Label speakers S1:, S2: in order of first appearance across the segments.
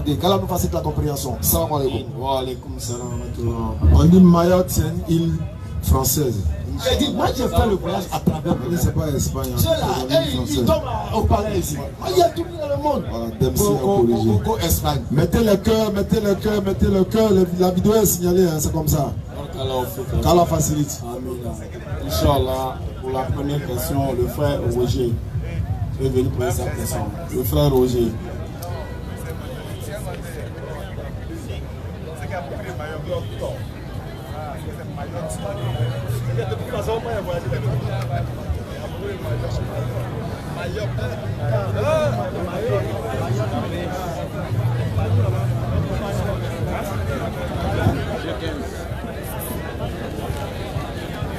S1: aider. Qu'Allah nous facilite la compréhension. Salam alaikum.
S2: Wa alaikum salam.
S1: On dit Mayotte, c'est une île française. J'ai dit, moi j'ai fait le voyage à travers. C'est pas Espagne. Ils tombent au palais ici. Il y a tout dans le monde. Voilà, Espagne. Mettez le cœur, mettez le cœur, mettez le cœur. La vidéo est signalée, hein, c'est comme ça. Qu'Allah facilite.
S2: Amen. Inch'Allah, pour la première question, le frère Roger est venu poser sa question. Le frère Roger.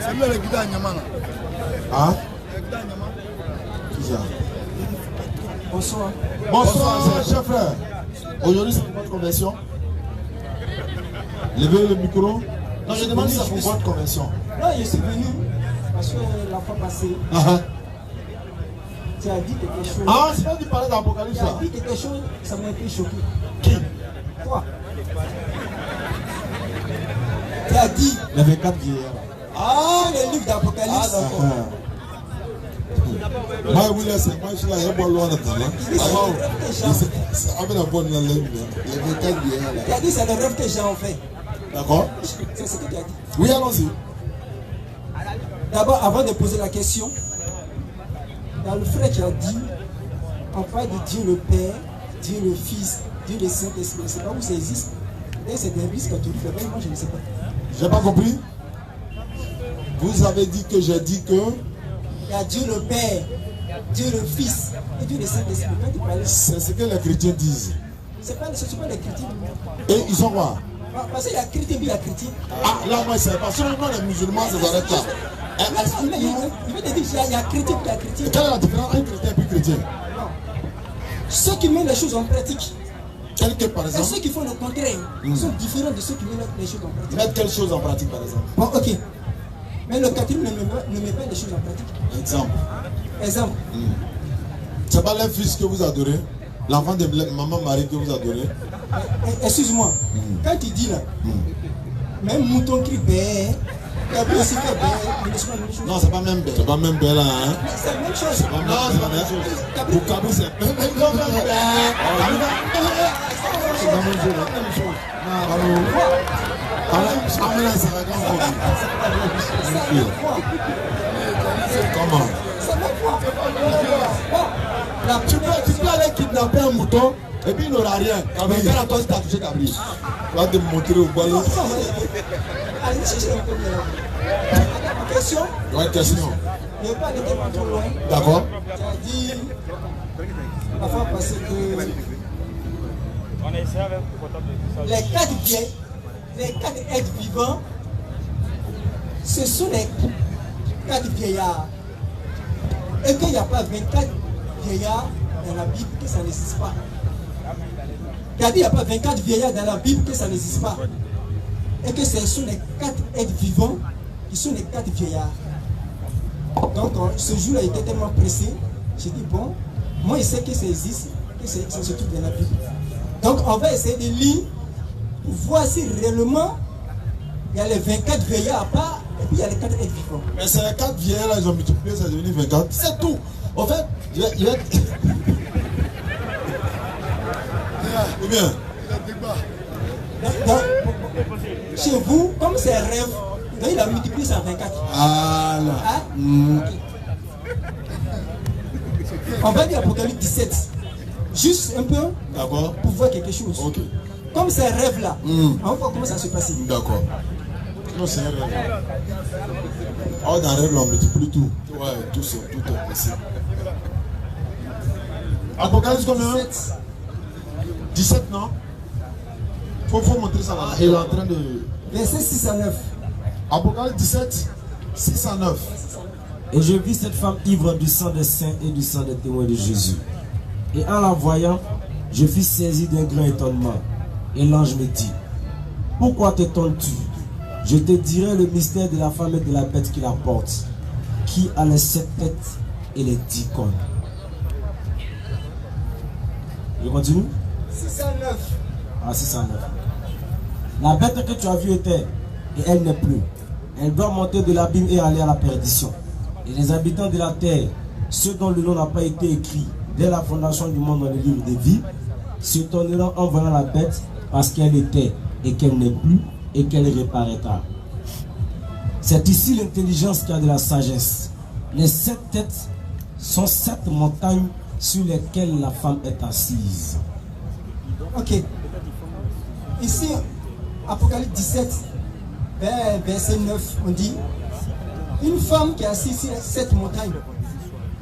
S3: C'est le guide à Nyamana.
S1: Ah? Qui ça?
S3: Bonsoir.
S1: Bonsoir, cher frère. Aujourd'hui, c'est pour votre conversion. Levez le micro. Non, je demande si c'est pour votre conversion.
S3: Non, je suis venu parce que la fois passée, tu as dit quelque chose.
S1: Ah, c'est pas du parler d'Apocalypse
S3: Tu
S1: là.
S3: as dit quelque chose, ça m'a été choqué.
S1: Qui?
S3: Toi. Tu as dit.
S1: Les 24 vieillards.
S3: Ah, le livre d'Apocalypse.
S1: Ah, d'accord. Moi, oui, c'est moi, je suis là, il y a pas loin de temps. C'est avec la bonne langue. Les 24 vieillards.
S3: Tu as dit, c'est le rêve que j'ai en fait.
S1: D'accord?
S3: C'est ce que tu as dit.
S1: Oui, allons-y.
S3: D'abord, avant de poser la question, dans le frère qui a dit, on parle de Dieu le Père, Dieu le Fils, Dieu le Saint-Esprit. Je ne sais pas où ça existe. Et c'est des risques que tu le fais. Moi, je ne sais pas.
S1: J'ai pas compris. Vous avez dit que j'ai dit que.
S3: Il y a Dieu le Père, Dieu le Fils et Dieu le Saint-Esprit.
S1: C'est ce que les chrétiens disent.
S3: Ce n'est pas les chrétiens.
S1: Et ils sont quoi?
S3: Parce qu'il y a chrétien, puis il y a chrétien.
S1: Ah, là, moi, c'est pas seulement les musulmans, ça s'arrête là.
S3: Il veut te dire qu'il y a chrétien, puis il y a chrétien.
S1: Quelle est la différence entre chrétien et chrétien?
S3: Non. Ceux qui mettent les choses en pratique.
S1: Quel que, par exemple?
S3: Et ceux qui font le contraire sont différents de ceux qui mettent les choses en pratique.
S1: Mettre quelle chose en pratique, par exemple?
S3: Bon, ok. Mais le catholique ne met pas les choses en pratique. Exemple.
S1: C'est pas le fils que vous adorez, l'enfant de maman Marie que vous adorez.
S3: Excuse-moi, quand tu dis là, même mouton crie bé, il y a aussi fait bé.
S1: Non, c'est pas même bé. C'est pas même bé là, hein?
S3: C'est la même chose.
S1: C'est pas même, non, c'est pas la même chose. Pour Kabou, c'est même bé. C'est la même chose. Comment? Tu peux aller kidnapper un mouton et puis il n'aura rien. Quand à toi, si tu as touché ta brise, tu vas te montrer au ballon.
S3: Allez, chercher un peu mieux. Question?
S1: Ouais, question.
S3: Je ne vais pas aller tellement trop loin.
S1: D'accord.
S3: Tu as dit la fois passée que les quatre êtres vivants, ce sont les 4 vieillards. Et qu'il n'y a pas 24 vieillards dans la Bible, que ça n'existe pas. Il a dit qu'il n'y a pas 24 vieillards dans la Bible, que ça n'existe pas. Et que ce sont les 4 êtres vivants qui sont les 4 vieillards. Donc ce jour-là, il était tellement pressé. J'ai dit, bon, moi je sais que ça existe, que ça se trouve dans la Bible. Donc on va essayer de lire pour voir si réellement il y a les 24 vieillards à part et puis il y a les 4 êtres vivants.
S1: Mais c'est les 4 vieillards là, ils ont multiplié, ça est devenu 24. C'est tout. En fait, il est. Ou bien.
S3: Donc, chez vous, comme c'est un rêve, il a multiplié ça en 24.
S1: Ah là.
S3: Hein? On va dire Apocalypse 17. Juste un peu.
S1: D'accord.
S3: Pour voir quelque chose.
S1: Ok.
S3: Comme c'est un rêve là, on va voir comment ça se passe.
S1: D'accord. Non, c'est un rêve. Oh, dans un rêve, on multiplie tout. Ouais, tout est possible. Apocalypse combien? 17, non? Faut montrer ça là. Il est en train de.
S3: Verset 6 à 9.
S1: Apocalypse 17, 6 à 9.
S4: Et je vis cette femme ivre du sang des saints et du sang des témoins de Jésus. Et en la voyant, je fus saisi d'un grand étonnement. Et l'ange me dit, pourquoi t'étonnes-tu? Je te dirai le mystère de la femme et de la bête qui la porte, qui a les 7 têtes et les 10 cornes. Je continue?
S3: 609.
S4: Ah, 609. La bête que tu as vue était, et elle n'est plus. Elle doit monter de l'abîme et aller à la perdition. Et les habitants de la terre, ceux dont le nom n'a pas été écrit dès la fondation du monde dans le livre de vie, s'étonneront en voyant la bête parce qu'elle était et qu'elle n'est plus et qu'elle reparaîtra. C'est ici l'intelligence qui a de la sagesse. Les 7 têtes sont 7 montagnes sur lesquelles la femme est assise.
S3: Ok. Ici, Apocalypse 17, verset 9, on dit une femme qui est assise sur les 7 montagnes.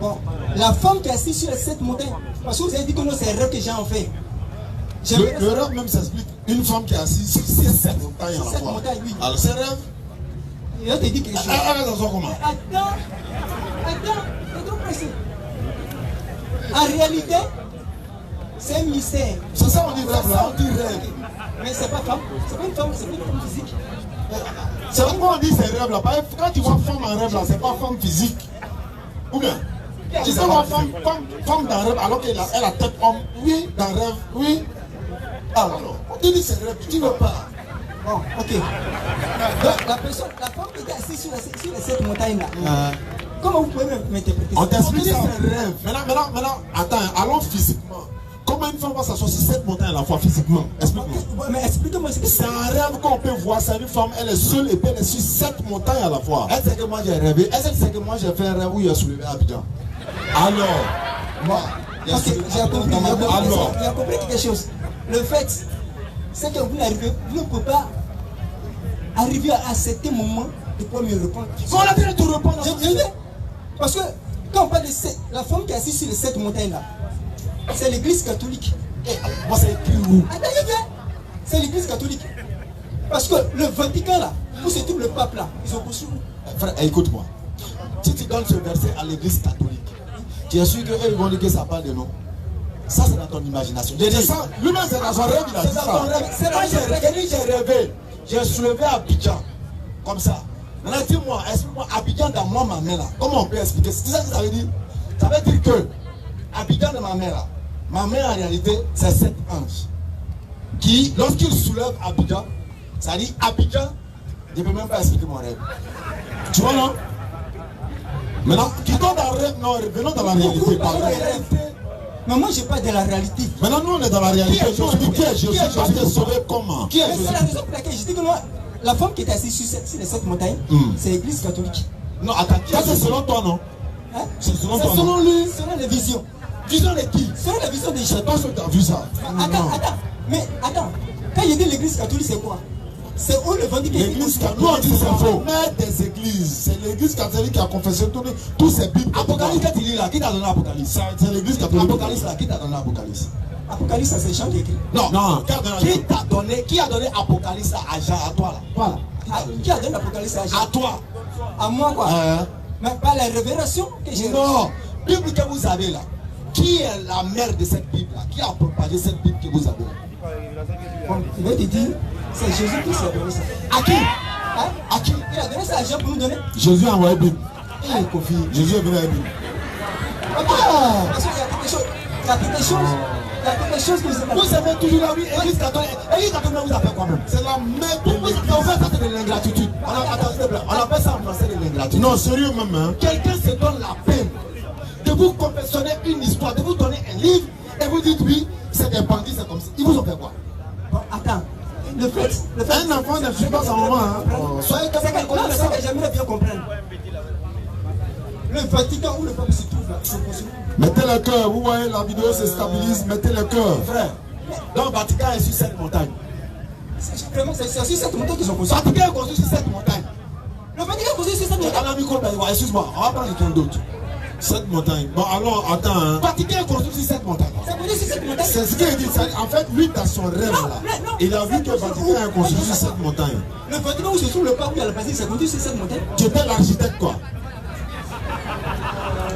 S3: Bon, la femme qui est assise sur les 7 montagnes, parce que vous avez dit que non, c'est un rêve que j'ai en fait.
S1: Le rêve même s'explique. Une femme qui est assise sur 7 montagnes à la fois.
S3: 7 montagnes, oui.
S1: Alors, c'est rêve.
S3: Je te dis quelque chose.
S1: Comment?
S3: Attends, pressé. En réalité, c'est un mystère.
S1: C'est ça on dit rêve là, on dit rêve.
S3: Mais c'est pas femme, c'est pas une femme, c'est pas une femme physique.
S1: C'est pourquoi on dit c'est rêve là. Quand tu vois femme en rêve là, c'est pas femme physique. Ou bien? Tu sais voir femme dans rêve alors qu'elle a la tête homme. Oui, dans rêve, oui. Alors, on te dit c'est rêve, tu ne veux pas.
S3: Bon, ok. Donc, la femme qui était assise sur les 7 montagnes là, comment vous pouvez m'interpréter ça?
S1: On t'explique ça. C'est rêve. Maintenant, attends, allons physiquement. Comment une femme va s'asseoir sur 7 montagnes à la fois physiquement? Explique-moi.
S3: Mais explique-moi ce que
S1: c'est un rêve qu'on peut voir. C'est une femme, elle est seule et puis elle est sur 7 montagnes à la fois. Est-ce que moi j'ai rêvé? Est-ce que c'est que moi j'ai fait un rêve où il a soulevé Abidjan? Alors, moi,
S3: j'ai compris quelque chose. Le fait, c'est que vous ne pouvez pas arriver à certain moment de pouvoir me répondre.
S1: On a dit de te répondre.
S3: Parce que quand on parle de la femme qui est assise sur les 7 montagnes là, c'est l'église catholique.
S1: Moi c'est écrit où?
S3: C'est l'église catholique. Parce que le Vatican là, où se trouve le pape là, ils ont construit.
S1: Frère, écoute-moi. Si tu donnes ce verset à l'église catholique, tu es sûr qu'eux ils vont dire que ça parle de nous. Ça c'est dans ton imagination. C'est ça, lui-même c'est dans son rêve, il a dit ça. Moi j'ai rêvé, j'ai soulevé Abidjan, comme ça. Maintenant dis-moi, explique-moi Abidjan dans moi, ma mère là. Comment on peut expliquer? C'est ça que ça veut dire? Ça veut dire que Abidjan de ma mère là, ma mère en réalité c'est 7 anges. Qui, lorsqu'il soulève Abidjan, ça dit Abidjan, je ne peux même pas expliquer mon rêve. Tu vois non? Maintenant, quittons dans le rêve, non, revenons dans la réalité.
S3: Mais moi je parle de la réalité.
S1: Maintenant nous on est dans la réalité. Qui est Jésus? Jésus est sauvé comment? Qui est Jésus?
S3: C'est la raison pour laquelle je dis que moi, la femme qui est assise sur les 7 montagnes, c'est l'église catholique.
S1: Non, attends, ça c'est selon toi non?
S3: Hein?
S1: C'est selon toi.
S3: Selon lui, selon les visions.
S1: Vision de qui?
S3: Selon la vision des gens.
S1: C'est toi qui as vu ça.
S3: Attends. Quand il dit l'église catholique, c'est quoi? C'est où le Vatican?
S1: L'église catholique, nous on dit c'est faux. Mère des églises, c'est l'église catholique qui a confessé tous ces bibles. Apocalypse, quand tu lis là, qui t'a donné Apocalypse? C'est l'église catholique. Apocalypse là, qui t'a donné Apocalypse?
S3: Apocalypse, c'est Jean qui écrit.
S1: Non. Qui a donné Apocalypse à Jean, à toi là? Voilà.
S3: Qui a donné l'Apocalypse à Jean?
S1: À toi.
S3: À moi quoi? Mais par la révélation que j'ai.
S1: Non. Bible que vous avez là. Qui est la mère de cette Bible là? Qui a propagé cette Bible que vous avez là?
S3: Bon, il va te dire, c'est Jésus qui s'est donné ça.
S1: À qui?
S3: Hein?
S1: À qui?
S3: Il a donné ça à Jean pour nous donner.
S1: Jésus a envoyé Bible. Il est confié. Jésus est venu avec Bible.
S3: Ok. Parce qu'il y a quelque chose que
S1: vous avez toujours la vie. Église catholique, vous appelle quoi même? C'est la mère de l'église. En fait, ça c'est de l'ingratitude. On appelle ça en français de l'ingratitude. Non, sérieux même. Hein? Quelqu'un se donne la peine de vous confessionner une histoire, de vous donner un livre et vous dites oui, c'est des bandits, c'est comme ça. Ils vous ont fait quoi?
S3: Bon, attends. Le fait.
S1: Un enfant ne suit pas sa maman.
S3: Soyez comme ça. C'est que j'aimerais bien comprendre. Le Vatican où le peuple se trouve là,
S1: mettez le cœur, vous voyez la vidéo se stabilise, mettez le cœur. Frère, donc le Vatican est sur cette montagne.
S3: C'est sur cette montagne qu'ils ont construit.
S1: Le Vatican est construit sur cette montagne.
S3: Le Vatican est construit sur cette montagne.
S1: Excuse-moi, on va prendre quelqu'un d'autre. Cette montagne. Bon alors, attends. Le Vatican est construit sur cette montagne. C'est ce qu'il dit. En fait, lui, dans son rêve là, il a vu que le Vatican est construit sur cette montagne.
S3: Le Vatican où se trouve le pape où il y a la basilique, c'est construit sur cette montagne.
S1: Tu étais l'architecte quoi?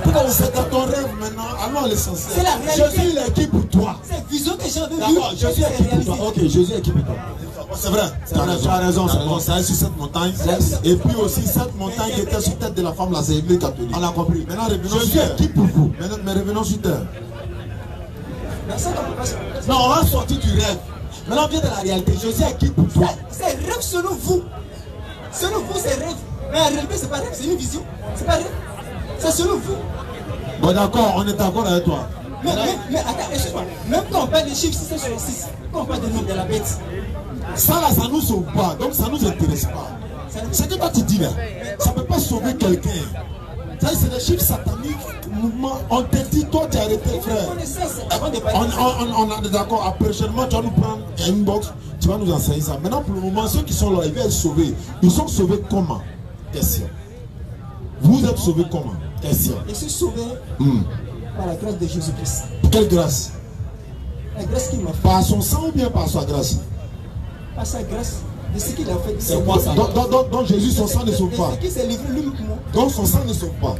S1: Pourquoi vous êtes dans ton rêve maintenant? Allons à l'essentiel.
S3: C'est la réalité.
S1: Jésus est qui pour toi?
S3: C'est vision que j'ai vu.
S1: D'accord, Jésus est qui pour toi? Ok, Jésus est qui pour toi? C'est vrai, tu as raison, c'est bon. Ça est sur cette montagne. Et puis aussi, cette montagne qui était sur tête de la femme là, c'est l'église catholique. On a compris. Maintenant, revenons sur terre. Qui pour vous? Mais revenons sur terre. Non, on va sortir du rêve. Maintenant, viens de la réalité. Jésus est qui pour toi?
S3: C'est rêve selon vous. Selon vous, c'est rêve. Mais en réalité, c'est pas rêve, c'est une vision. C'est pas rêve. C'est selon vous.
S1: Bon, d'accord, on est d'accord avec toi.
S3: Mais attends, excuse-moi. Même quand on parle des chiffres 6 sur 6, quand on parle du nombre de la bête,
S1: ça là, ça nous sauve pas. Donc, ça nous intéresse pas. Ce que toi tu dis là, ça ne peut pas sauver quelqu'un. C'est des chiffres sataniques. On te dit, toi tu as arrêté, frère. On est d'accord. Prochainement, tu vas nous prendre une box. Tu vas nous enseigner ça. Maintenant, pour le moment, ceux qui sont là, ils vont être sauvés. Ils sont sauvés comment? Question. Vous êtes sauvés comment? Question.
S3: Je suis sauvé par la grâce de Jésus-Christ.
S1: Quelle grâce?
S3: La grâce qu'il m'a fait.
S1: Par son sang ou bien par sa grâce?
S3: Par sa grâce. De ce qu'il a fait.
S1: C'est quoi ça? Donc Jésus, son sang ne sauve pas.
S3: Qui s'est livré lui pour moi.
S1: Donc son sang ne sauve pas.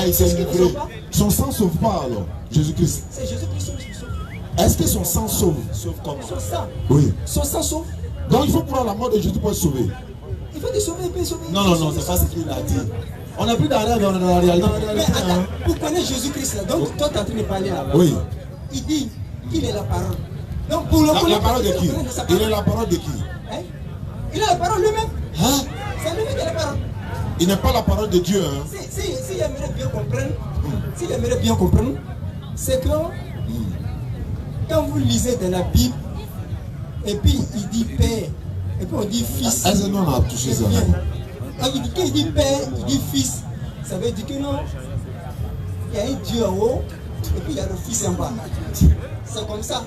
S1: Il s'est livré. Son sang ne sauve pas alors, Jésus-Christ.
S3: C'est Jésus-Christ qui sauve.
S1: Est-ce que son sang sauve? Sauve comment?
S3: Son sang.
S1: Oui.
S3: Son sang sauve.
S1: Donc il faut prendre la mort de Jésus pour être sauvé.
S3: Il faut te sauver, il peut sauver.
S1: Non, c'est pas ce qu'il a dit. On n'a plus d'arrêt dans la réalité.
S3: Mais attends, vous connaissez Jésus-Christ là. Donc toi tu es en train de parler là.
S1: Oui.
S3: Il dit qu'il est la parole. Donc pour le
S1: La parole de qui? Il est la parole de qui?
S3: Hein? Il a la parole lui-même.
S1: Hein?
S3: C'est lui qui a la parole.
S1: Il n'est pas la parole de Dieu. Hein?
S3: S'il aimerait bien comprendre, c'est que quand vous lisez dans la Bible, et puis il dit Père, et puis on dit Fils.
S1: Est-ce que nous on a touché ça?
S3: Quand il dit Père, il dit Fils, ça veut dire que non, il y a un Dieu en haut, et puis il y a le Fils en bas. C'est comme ça.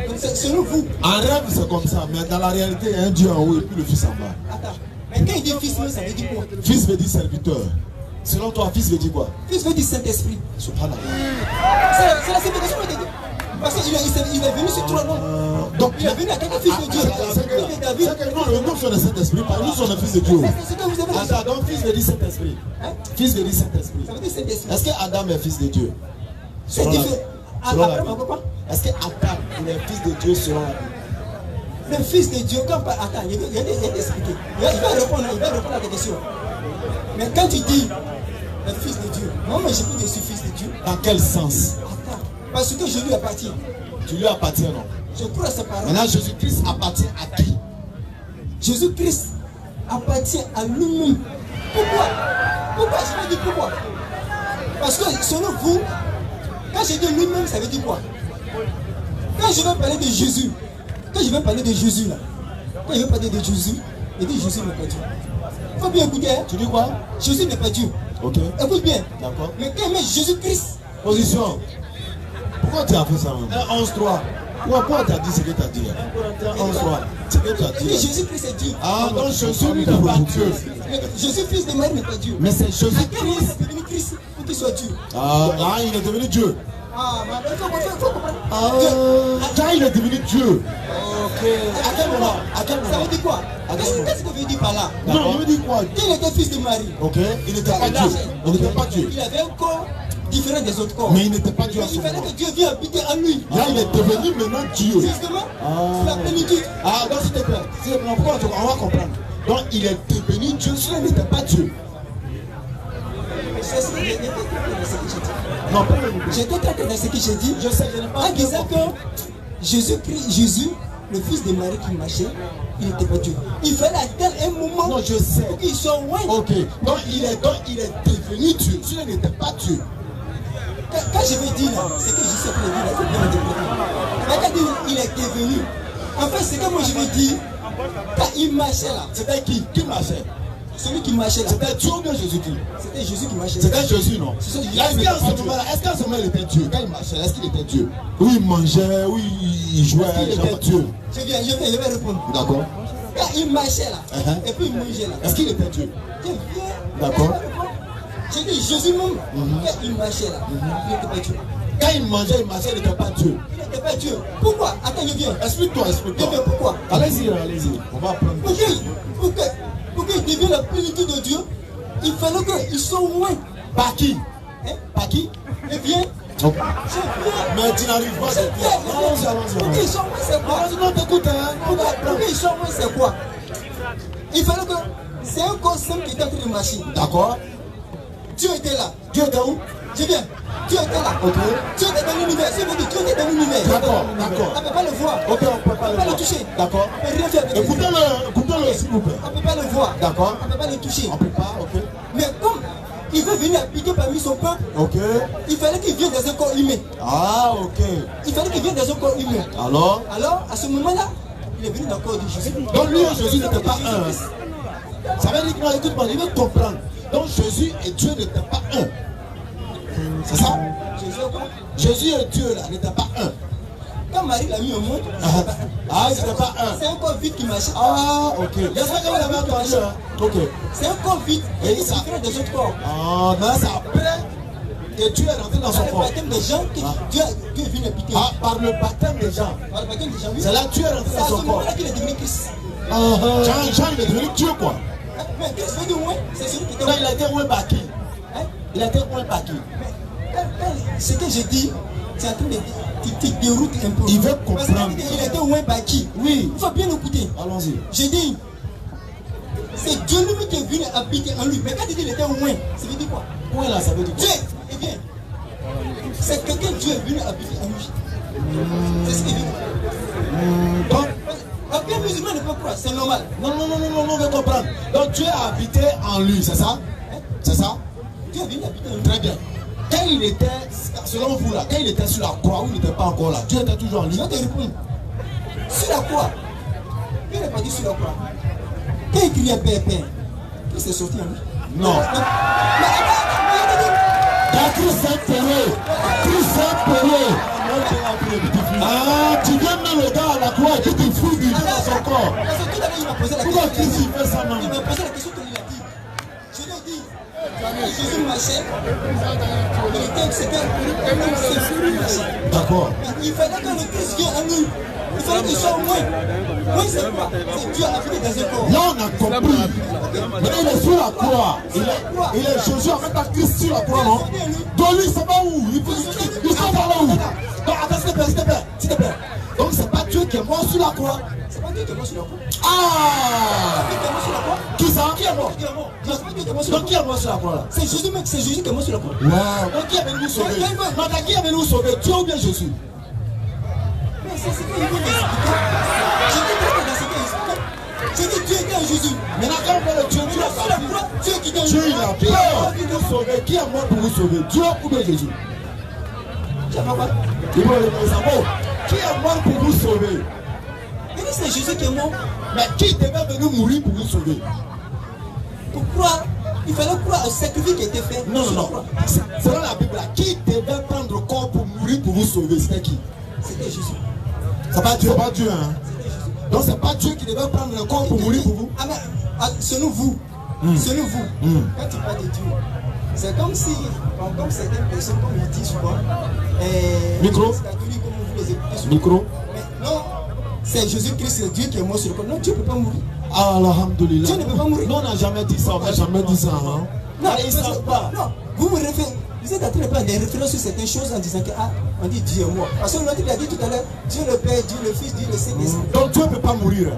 S3: Donc c'est selon vous.
S1: En rêve c'est comme ça, mais dans la réalité il y a un Dieu en haut et puis le Fils en bas.
S3: Attends, mais quand il dit Fils, ça veut dire quoi?
S1: Fils veut dire serviteur. Selon toi, Fils veut dire quoi?
S3: Fils veut dire Saint-Esprit.
S1: Subhanallah.
S3: C'est la signification de Dieu. Parce qu'il est venu sur trois noms.
S1: Donc
S3: il est venu à quelqu'un Fils de Dieu.
S1: C'est que non, le nom sur le Saint-Esprit, par nous sur le Fils de Dieu.
S3: C'est ce que vous avez dit.
S1: Attends, donc Fils veut dire Saint-Esprit. Fils veut dire Saint-Esprit.
S3: Ça veut dire Saint-Esprit.
S1: Est-ce que Adam est fils de Dieu?
S3: C'est différent. Pourquoi?
S1: Est-ce que Adam il est fils de Dieu selon la Bible?
S3: Le Fils de Dieu, quand attends, il va t'expliquer. Il va répondre à ta question. Mais quand tu dis le Fils de Dieu, moi je peux dire je suis Fils de Dieu.
S1: Dans quel sens?
S3: Attends, parce que je lui appartiens.
S1: Tu lui appartiens, non?
S3: Je crois à sa parole.
S1: Maintenant, Jésus-Christ appartient à qui?
S3: Jésus-Christ appartient à lui-même. Pourquoi? Je vais dire pourquoi. Parce que selon vous, quand je dis lui-même, ça veut dire quoi? Quand je vais parler de Jésus, là, quand je vais parler de Jésus, je dis Jésus n'est pas Dieu. Il faut bien écouter. Hein?
S1: Tu dis quoi?
S3: Jésus n'est pas Dieu.
S1: Ok.
S3: Écoute bien.
S1: D'accord.
S3: Mais quand il met Jésus-Christ.
S1: Position. Pourquoi tu as fait ça même? 11-3. Pourquoi tu as dit ce que tu as dit? 11-3. Ce que tu as dit.
S3: Jésus-Christ est Dieu.
S1: Ah, donc Jésus n'est pas Dieu.
S3: Jésus, fils de Marie, n'est pas Dieu.
S1: Mais c'est Jésus-Christ.
S3: Il est devenu Christ pour qu'il soit Dieu.
S1: Ah, il est devenu Dieu.
S3: Ah, mais il faut comprendre.
S1: Quand il est devenu Dieu.
S3: Ok. À quel moment? Ça veut dire quoi? Qu'est-ce que veut dire par là?
S1: Non, il veut dire quoi?
S3: Il était fils de Marie.
S1: Ok. Il n'était pas Dieu. Il n'était pas Dieu.
S3: Il avait un corps différent des autres corps.
S1: Mais il n'était pas Dieu à ce
S3: Il
S1: moment.
S3: fallait que Dieu vienne habiter en lui.
S1: Là, il est devenu maintenant Dieu.
S3: Justement, c'est la plénitude.
S1: Ah, donc s'il te plaît, pourquoi on va comprendre. Donc il est devenu Dieu, cela n'était pas Dieu. Non,
S3: j'étais très clair dans ce que j'ai dit.
S1: Je sais, je n'ai pas
S3: en disant que Jésus, le fils de Marie qui marchait, il n'était pas Dieu. Il fallait attendre un moment.
S1: Non, je sais.
S3: Pour qu'ils soient loin.
S1: Ok. Donc il est devenu Dieu. Cela n'était pas Dieu.
S3: Quand je veux dire là, c'est que je sais que le dire là, c'est bien interprété. Mais quand il est devenu, en fait, c'est que moi je veux dire, quand il marchait là,
S1: c'était qui? Qui marchait?
S3: Celui qui marchait là.
S1: C'était Dieu ou bien Jésus-Christ?
S3: C'était Jésus qui marchait.
S1: C'était Jésus, non? Est-ce qu'à ce moment il était Dieu? Quand il marchait, est-ce qu'il était Dieu? Oui, il mangeait, oui, il jouait, il était Dieu.
S3: Je vais répondre.
S1: D'accord.
S3: Quand il marchait là, et puis il mangeait là.
S1: Est-ce qu'il était Dieu?
S3: D'accord. J'ai dit Jésus même, quand il marchait là, il n'était pas Dieu.
S1: Quand il mangeait, il n'était pas Dieu.
S3: Il n'était pas Dieu. Pourquoi? Attends, je viens.
S1: Explique-toi.
S3: Pourquoi?
S1: Allez-y. On va apprendre.
S3: Pour qu'il devienne la plénitude de Dieu, il fallait qu'ils soient loin.
S1: Par qui? Par qui?
S3: Je viens.
S1: Mais tu n'arrives pas.
S3: Allons-y. Pour qu'ils soient loin, c'est quoi?
S1: Non, t'écoutes.
S3: Pour qu'ils soient loin, c'est quoi? Il fallait que c'est un corps simple qui était en train de marcher.
S1: D'accord.
S3: Dieu était là.
S1: Dieu était où?
S3: Je viens. Dieu était là. Dieu était dans l'univers. Dieu était dans l'univers.
S1: D'accord.
S3: On ne peut pas le voir.
S1: Ok, on ne peut pas
S3: le toucher.
S1: D'accord.
S3: On ne peut rien faire avec
S1: Écoutez-le, s'il vous plaît.
S3: On ne peut pas le voir.
S1: D'accord.
S3: On ne peut pas le toucher.
S1: On ne peut pas, ok.
S3: Mais comme il veut venir habiter parmi son peuple, il fallait qu'il vienne dans un corps humain.
S1: Ah, ok.
S3: Il fallait qu'il vienne dans un corps humain.
S1: Alors,
S3: à ce moment-là, il est venu dans le corps de Jésus.
S1: Donc lui et Jésus n'étaient pas un. Ça veut dire que, non, écoute-moi, il veut comprendre. Donc Jésus et Dieu n'étaient pas un. C'est ça? Jésus et Dieu là n'étaient pas un.
S3: Quand Marie l'a mis au monde,
S1: ils n'étaient pas un.
S3: C'est un corps vide qui marchait.
S1: Ah, ok. J'espère que vous l'avez entendu. Ok.
S3: C'est un corps vide et il différent des autres corps.
S1: Ah, mais c'est après que Dieu est rentré dans son corps.
S3: Par le baptême des gens que Dieu est venu habiter.
S1: Ah, par le baptême des gens.
S3: Par le baptême des gens, oui.
S1: C'est là que Dieu est rentré dans son corps. C'est à ce moment-là
S3: qu'il est devenu Christ.
S1: Jean, il est devenu Dieu, quoi.
S3: Mais Christ veut dire moins, c'est celui qui était.
S1: Non, il a été moins par qui? Il a été moins par qui?
S3: Ce que je dis, c'est en train de te déroute un peu.
S1: Il veut comprendre.
S3: Il était moins par qui? Oui. Il faut bien écouter.
S1: Allons-y.
S3: Je dis, c'est Dieu lui qui est venu habiter en lui. Mais quand il dit qu'il était moins, ça veut dire quoi?
S1: Moins là, ça veut dire quoi?
S3: Dieu, eh bien, c'est quelqu'un Dieu est venu habiter en lui. C'est ce qu'il dit.
S1: Donc,
S3: aucun musulman ne peut croire, c'est normal.
S1: Non, on veut comprendre. Donc Dieu a habité en lui, c'est ça? C'est ça?
S3: Dieu est venu habiter en lui.
S1: Très bien. Quand il était, selon vous là, quand il était sur la croix, où il n'était pas encore là, Dieu était toujours en lui.
S3: Je vais te répondre. Sur la croix, Dieu n'est pas dit sur la croix. Quand il criait Père, Christ est sorti en lui.
S1: Non. Christ est péché. Christ est péché. Ah, tu viens mettre le gars à la croix et tu te fous du Dieu dans son corps. Pourquoi Christ fait ça maintenant?
S3: Il m'a posé la question qu'il a dit. Je lui ai dit, Jésus marchait.
S1: D'accord.
S3: Il fallait que le Christ vienne en nous. Il fallait qu'il soit au moins. Oui, c'est quoi? C'est Dieu habité dans un corps.
S1: Là, on a compris. Mais il est sur la croix. Il est Jésus avec un Christ sur la croix, non? Donc lui, il ne sait pas où. Il sait pas où. Donc attends, s'il te plaît. Donc c'est pas Dieu qui est mort sur la croix.
S3: C'est pas Dieu qui est mort sur la croix.
S1: Ah! Qui ça? Qui est mort? Donc qui est mort sur la croix là?
S3: C'est Jésus, mec, c'est Jésus qui est mort sur la croix.
S1: Wow. Donc qui est venu nous sauver? Non, qui est venu nous sauver? Dieu ou bien Jésus?
S3: Mais c'est ce qu'il veut expliquer. Je dis très bien dans ce qu'il explique. Je dis Dieu était en Jésus.
S1: Maintenant quand on parle de Dieu, Dieu
S3: sur la croix, Dieu qui est en
S1: Dieu, il a peur de nous sauver. Qui est mort pour vous sauver? Dieu ou bien Jésus?
S3: Tu as pas quoi?
S1: Il faut le savoir. Qui est mort pour vous sauver?
S3: Il dit c'est Jésus qui est mort.
S1: Mais qui devait venir mourir pour vous sauver?
S3: Pour croire, il fallait croire au sacrifice qui était fait.
S1: Non. Selon la Bible, qui devait prendre le corps pour mourir pour vous sauver? C'était qui?
S3: C'était Jésus.
S1: C'est pas Dieu, hein? Donc c'est pas Dieu qui devait prendre le corps pour mourir pour vous?
S3: Ah mais, selon vous, quand tu parles de Dieu, c'est comme si, comme certaines personnes, comme ils disent souvent,
S1: micro. Micro.
S3: Mais non, c'est Jésus-Christ, c'est Dieu qui est mort sur le corps. Non, Dieu ne peut pas mourir.
S1: Ah, alhamdoulilah.
S3: Dieu ne peut pas mourir.
S1: Non, on n'a jamais dit ça, on n'a jamais dit ça. Hein?
S3: Non, ils ne savent pas. Non, vous me référez. Vous êtes en train de prendre des références sur certaines choses en disant que on dit Dieu est mort. Parce que l'autre il a dit tout à l'heure, Dieu le Père, Dieu le Fils, Dieu le Saint-Esprit.
S1: Donc Dieu ne peut pas mourir.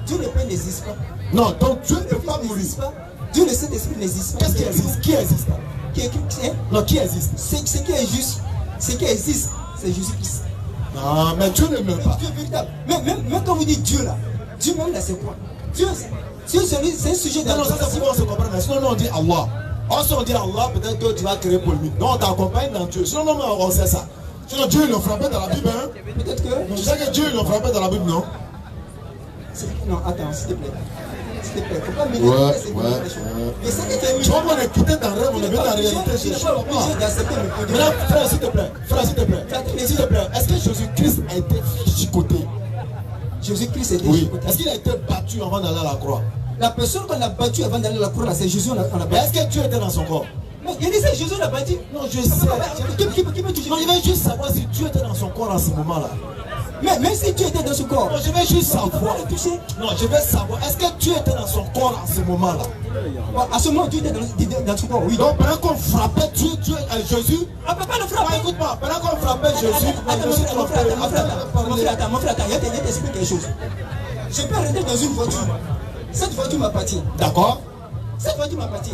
S3: Dieu le Père n'existe pas.
S1: Non, donc Dieu ne peut pas mourir.
S3: Dieu le Saint-Esprit n'existe pas.
S1: Qu'est-ce qui existe? Qui existe? Non, qui existe?
S3: Ce qui est juste, ce qui existe, c'est Jésus-Christ.
S1: Non, mais Dieu ne meurt pas.
S3: Dieu est véritable. Même quand vous dites Dieu là, Dieu même là c'est quoi? Dieu, c'est un sujet
S1: Non, ça c'est pour on se comprend. Mais sinon, on dit Allah. Si on dit Allah, peut-être que tu vas créer polémique. Non, on t'accompagne dans Dieu. Sinon, on sait ça. Sinon, Dieu, il l'a frappé dans la Bible. Hein?
S3: Peut-être que.
S1: Tu sais que Dieu, il l'a frappé dans la Bible, non?
S3: Non, attends, s'il te plaît. S'il te plaît, faut pas mélanger ces choses. Mais c'est que tu as mis.
S1: Tu vois, on est quitté dans le rêve, on est venu dans la réalité. Je ne suis pas obligé d'accepter le produit. Maintenant, frère, s'il te plaît. S'il te plaît. Est-ce que Jésus-Christ a été chicoté?
S3: Jésus-Christ a été
S1: chicoté.
S3: Oui.
S1: Est-ce qu'il a été battu avant d'aller à la croix?
S3: La personne qu'on a battue avant d'aller à la croix, c'est Jésus, on a battu.
S1: Est-ce que Dieu était dans son corps?
S3: Non, il disait Jésus l'a battu. Non, je sais. Qui peut toucher?
S1: Non, je vais juste savoir si Dieu était dans son corps à ce moment-là.
S3: Mais même si Dieu était dans son corps,
S1: non, je vais juste savoir.
S3: Toucher.
S1: Non, je vais savoir. Est-ce que Dieu était dans son corps à ce moment-là?
S3: Bon, à ce moment, Dieu était dans son corps, oui.
S1: Donc, pendant qu'on frappait Jésus,
S3: on ne peut pas le frapper.
S1: Écoute-moi, pendant qu'on frappait Jésus,
S3: mon frère, attends, il y a t'expliquer quelque chose. Je peux rentrer dans une voiture. Cette voiture m'appartient.
S1: D'accord.
S3: Cette voiture m'appartient.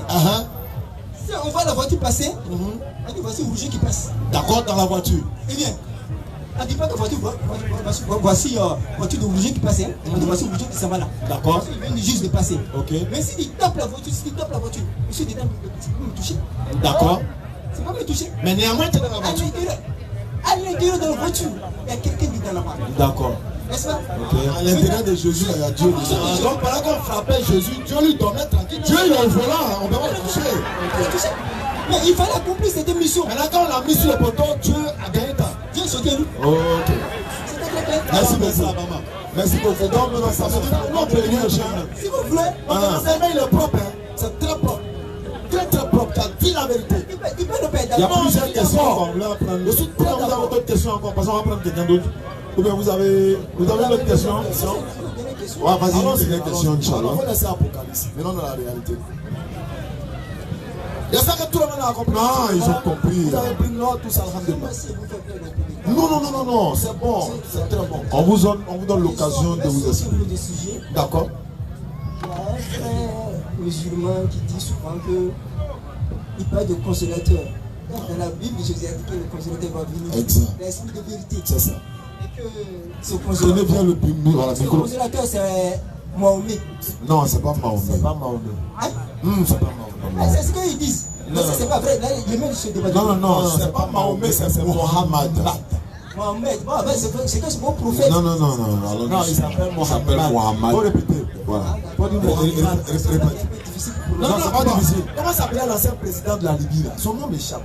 S3: Si on voit la voiture passer, on dit voici Roger qui passe.
S1: D'accord, dans la voiture.
S3: Eh bien, on ne dit pas que voiture, voici voiture de Roger qui passe. On dit voici Roger qui s'en va là.
S1: D'accord.
S3: Il vient juste de passer.
S1: Ok.
S3: Mais s'il tape la voiture, monsieur dedans, il peut me toucher.
S1: D'accord.
S3: C'est pas me toucher.
S1: Mais néanmoins, tu es dans la voiture.
S3: À l'intérieur de la voiture, il y a quelqu'un qui est dans la voiture.
S1: D'accord.
S3: N'est-ce pas?
S1: À l'intérieur de Jésus, il y a Dieu. Donc pendant qu'on frappait Jésus, Dieu lui donnait tranquille. Dieu il est au volant, on ne peut pas le toucher.
S3: Mais il fallait accomplir cette mission.
S1: Maintenant quand on l'a mis sur le poteau, Dieu a gagné temps.
S3: Dieu est sauté nous.
S1: Ok.
S3: C'était très clair.
S1: Merci beaucoup. Merci beaucoup. Donc nous on peut venir le chien.
S3: Si vous voulez,
S1: il est propre. C'est très propre. Très propre. Tu as dit la vérité.
S3: il peut le perdre.
S1: Il y a plusieurs questions. Je suis très vous avez d'autres questions encore. Parce qu'on va prendre quelqu'un d'autre. Ou bien vous avez d'autres questions? Ouais, vas-y, une question, Inch'Allah. On va laisser Apocalypse. Maintenant dans la réalité. J'espère que tout le monde a compris. Non, ils ont compris. Vous avez pris note, tout ça, alhamdulillah. Non, c'est bon. C'est très bon. On vous donne l'occasion de vous expliquer. D'accord.
S3: Il y a un frère musulman qui dit souvent que il parle de consolateur. Dans la Bible, Jésus a dit que le consolateur va venir.
S1: Exact.
S3: L'esprit de vérité.
S1: C'est ça.
S3: Et que ce
S1: Tenez bien le
S3: consolateur, c'est Mahomet.
S1: Non, c'est pas Mahomet. C'est pas Mahomet.
S3: Hein?
S1: C'est pas Mahomet.
S3: C'est ce qu'ils disent. Non, c'est pas vrai. Là, il même se débat.
S1: Non, c'est pas Mahomet, c'est Mohammed.
S3: Mohamed, c'est que c'est mon prophète.
S1: Non, il s'appelle Mohammed. Faut répéter. Voilà. Répétez. Non, c'est pas difficile. Comment s'appelait l'ancien président de la Libye là? Son nom m'échappe.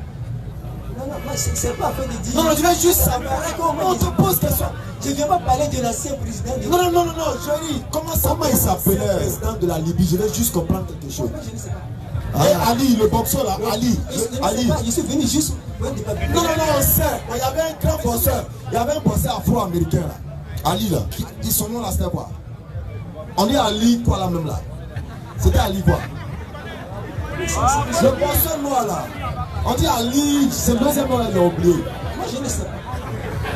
S3: Non, c'est pas afin de dire.
S1: Non, je vais juste savoir.
S3: On te pose question. Je ne viens pas parler de l'ancien président.
S1: Non, je dis, comment il s'appelait le président de la Libye? Je vais juste comprendre quelque chose.
S3: Je ne sais pas.
S1: Ali, le boxeur là, Ali.
S3: Je suis venu juste pour un débat.
S1: Non, on sait. Il y avait un grand boxeur. Il y avait un boxeur afro-américain là. Ali là. Son nom là, c'était quoi? On dit Ali quoi là même là? C'était Ali quoi? Le boxeur noir là. On dit Ali, c'est le deuxième nom là, il a oublié.
S3: Moi je ne sais pas.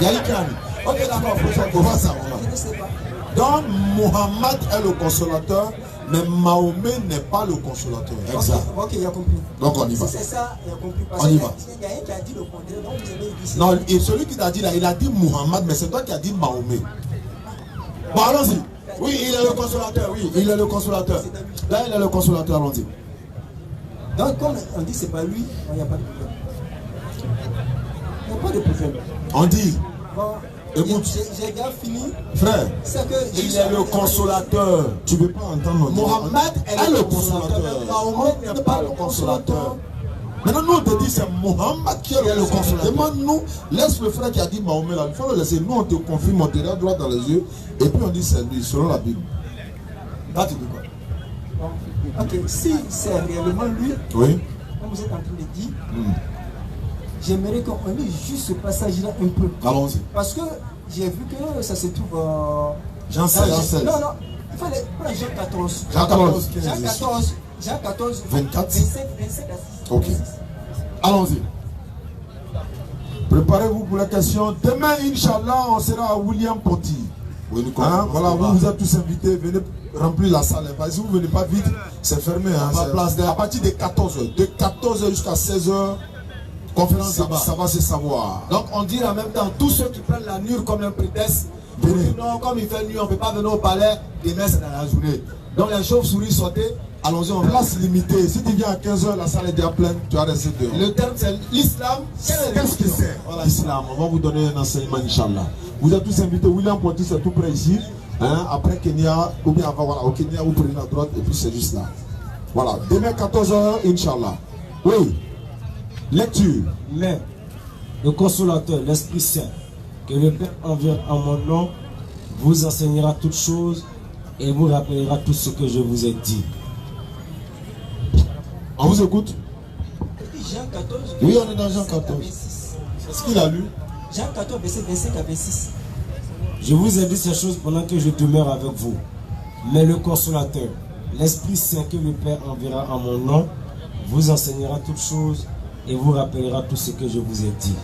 S1: Il y a eu Ali. Ok, d'accord, faut voir ça.
S3: Je ne sais pas.
S1: Donc, Mohammed est le consolateur, mais Mahomet n'est pas le consolateur. Exact.
S3: Ok, il a compris.
S1: Donc, on y va.
S3: C'est ça, il a compris. Parce
S1: On y va.
S3: Il y a un qui a dit le contraire, donc vous avez dit.
S1: Non, et celui qui t'a dit là, il a dit Mohammed, mais c'est toi qui as dit Mahomet. Bon, allons-y. Oui, il est le consolateur, oui, il est le consolateur. Là, il est le consolateur, allons-y.
S3: Donc, comme on dit c'est pas lui, il n'y a pas de problème. Il n'y a pas de problème.
S1: On dit,
S3: Bon,
S1: écoute,
S3: j'ai déjà fini.
S1: frère,
S3: C'est que
S1: il est le consolateur. Tu ne peux pas entendre. Mohammed est le consolateur. Mahomet n'est pas le consolateur. Maintenant, nous, on te dit c'est Mohammed qui est le consolateur. Demande-nous, laisse le frère qui a dit Mahomet là. Il faut le laisser. Nous, on te confirme, on te regarde droit dans les yeux. Et puis, on dit c'est lui, selon la Bible. Là, tu dis quoi?
S3: Ok, si c'est réellement lui,
S1: oui,
S3: comme vous êtes en train de dire, j'aimerais qu'on lit juste ce passage-là un peu.
S1: Allons-y.
S3: Parce que j'ai vu que ça se trouve.
S1: Jean 16.
S3: Non, il fallait prendre Jean 14.
S1: Jean 14.
S3: Jean 14,
S1: 24.
S3: 25 à 6.
S1: Ok. Allons-y. Préparez-vous pour la question. Demain, Inch'Allah, on sera à William Ponty. Hein? Voilà, vous êtes tous invités. Venez remplir la salle. Si vous ne venez pas vite, c'est fermé. Hein? À partir de 14h. De 14h jusqu'à 16h, conférence ça va se savoir. Donc, on dit en même temps, tous ceux qui prennent la nuit comme un prétexte, non, comme il fait nuit, on ne peut pas venir au palais. Demain, c'est dans la journée. Donc, les chauves-souris sautées. Allons-y, on place limitée. Si tu viens à 15h, la salle est déjà pleine, tu vas rester dehors. Le terme, c'est l'islam. Qu'est-ce que c'est? Voilà, l'islam. On va vous donner un enseignement, Inch'Allah. Vous êtes tous invités. William Ponty, c'est tout près ici. Hein? Après Kenya, ou bien avant, voilà, au Kenya, vous prenez la droite et puis c'est juste là. Voilà. Demain, 14h, Inch'Allah. Oui. Lecture.
S4: Mais le consolateur, l'Esprit Saint, que le Père enverra en mon nom, vous enseignera toutes choses et vous rappellera tout ce que je vous ai dit.
S1: On vous écoute?
S3: Jean 14.
S1: Oui, on est dans Jean 14. C'est ce qu'il a lu.
S3: Jean 14, verset 25 à 26.
S4: Je vous ai dit ces choses pendant que je demeure avec vous. Mais le consolateur, l'Esprit Saint que le Père enverra en mon nom, vous enseignera toutes choses et vous rappellera tout ce que je vous ai dit.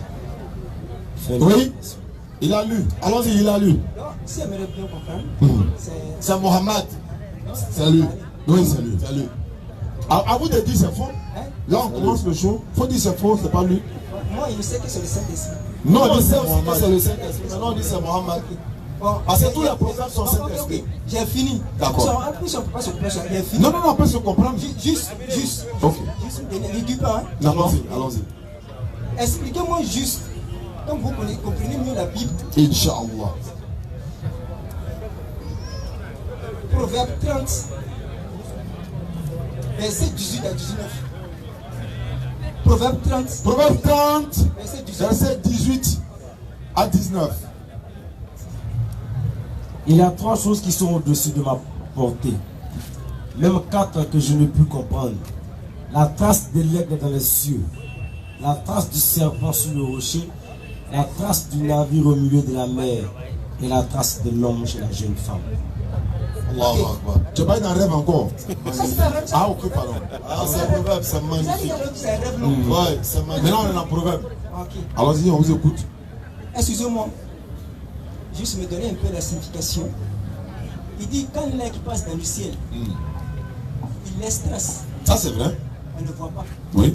S1: Oui, il a lu. Allons-y, il a lu.
S3: Donc, si elle me bien comprendre,
S1: c'est Mohammed. C'est lui. Oui, c'est lui. C'est lui. À vous de dire c'est faux.
S3: Hein?
S1: Là, on commence le show. Faut dire c'est faux, c'est pas lui.
S3: Moi, il sait que c'est le Saint-Esprit.
S1: Non, on dit que c'est le Saint-Esprit. Maintenant, on dit c'est Mohamed. Parce que tous les programmes sont Saint-Esprit.
S3: J'ai fini.
S1: D'accord.
S3: En plus, on ne peut pas se comprendre. J'ai fini.
S1: Non, on peut se comprendre.
S3: Juste.
S1: Ok.
S3: Juste, ne dis pas. Hein.
S1: Allons-y.
S3: Expliquez-moi juste, comme vous comprenez mieux la Bible.
S1: Inch'Allah.
S3: Proverbe 30, verset 18 à 19. Proverbe 30,
S1: verset 18 à 19.
S4: Il y a 3 choses qui sont au-dessus de ma portée. Même 4 que je ne peux comprendre. La trace de l'aigle dans les cieux. La trace du serpent sur le rocher. La trace du navire au milieu de la mer. Et la trace de l'homme chez la jeune femme.
S1: Allahu Akbar. Tu parles d'un rêve encore?
S3: Ça, c'est un rêve, ça.
S1: Ah, ok, pardon. Ah, c'est un proverbe, c'est magnifique.
S3: C'est un rêve, non?
S1: Ouais, c'est magnifique. Maintenant, on est en proverbe.
S3: Ok.
S1: Allons-y, on vous écoute.
S3: Excusez-moi. Juste me donner un peu la signification. Il dit quand l'aigle passe dans le ciel, il laisse trace.
S1: Ça, c'est vrai?
S3: On ne voit pas.
S1: Oui.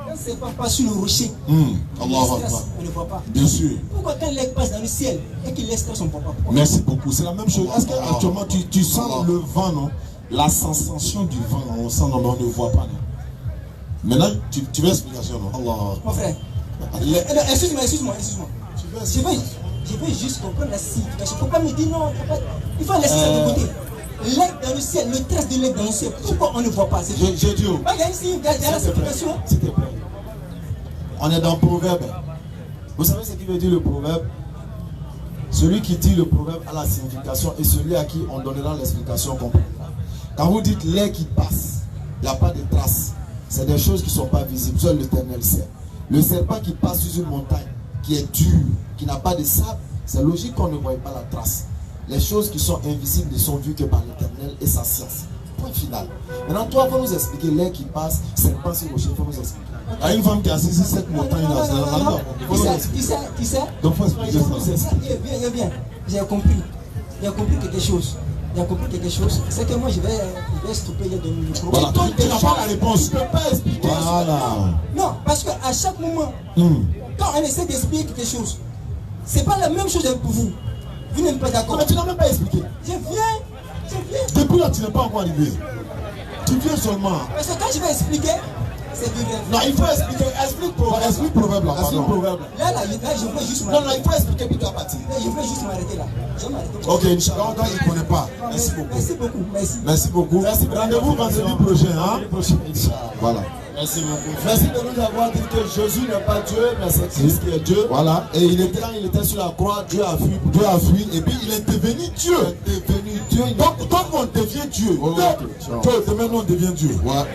S3: Quand c'est pas sur le rocher, il laisse trace, on ne voit pas.
S1: Bien sûr.
S3: Pourquoi quand l'aigle passe dans le ciel et qu'il laisse trace, on ne voit pas?
S1: Merci beaucoup. C'est la même chose. Est-ce qu'actuellement, tu sens le vent, non? La sensation du vent, on sent, non, mais on ne voit pas, non? Maintenant, tu veux explication, non? Allah.
S3: Mon frère, excuse-moi. Je veux juste comprendre la signification. Il ne faut pas me dire non. Il faut laisser ça de côté. L'aigle dans le ciel, le trace de l'aigle dans le ciel, pourquoi on ne voit pas?
S1: J'ai dit,
S3: il y a ici, il y a la signification.
S1: s'il te plaît. On est dans le proverbe. Vous savez ce qui veut dire le proverbe? Celui qui dit le proverbe a la signification et celui à qui on donnera l'explication complète. Quand vous dites l'aigle qui passe, il n'y a pas de traces. C'est des choses qui ne sont pas visibles. Seul l'Éternel sait. Le serpent qui passe sur une montagne qui est dure, qui n'a pas de sable, c'est logique qu'on ne voit pas la trace. Les choses qui sont invisibles ne sont vues que par l'Éternel et sa science. Point final. Maintenant, toi, il faut nous expliquer l'air qui passe, serpent sur rocher, il faut nous expliquer. Il y a une femme qui a saisi cette montagne-là, c'est la valeur.
S3: Qui sait?
S1: Donc, il faut expliquer ça.
S3: Bien. J'ai compris quelque chose. C'est que moi, je vais stopper de micro.
S1: Voilà, tu n'as pas la réponse. Tu ne peux pas expliquer. Voilà.
S3: Non, parce qu'à chaque moment, quand on essaie d'expliquer quelque chose, ce n'est pas la même chose pour vous. Vous n'êtes pas d'accord.
S1: Mais tu n'as même pas expliqué.
S3: Je viens.
S1: Depuis là, tu n'es pas encore arrivé. Tu viens seulement.
S3: Parce que quand je vais expliquer, c'est du rêve.
S1: Non, il faut expliquer. Explique proverbe. Explique proverbe là. Explique proverbe.
S3: Là, je veux juste m'arrêter.
S1: Non, il faut expliquer puis tu vas partir.
S3: Je veux juste m'arrêter là. Je vais m'arrêter.
S1: Ok, Inch'Allah, il ne connaît pas. Merci beaucoup.
S3: Merci beaucoup.
S1: Rendez-vous vendredi prochain. Hein? Voilà.
S2: Merci beaucoup.
S1: Merci de nous avoir dit que Jésus n'est pas Dieu, mais c'est Christ qui est Dieu. Voilà. Et quand il était sur la croix, Dieu a fui. Et puis il est devenu Dieu. Donc on devient Dieu. Demain on devient Dieu. Voilà.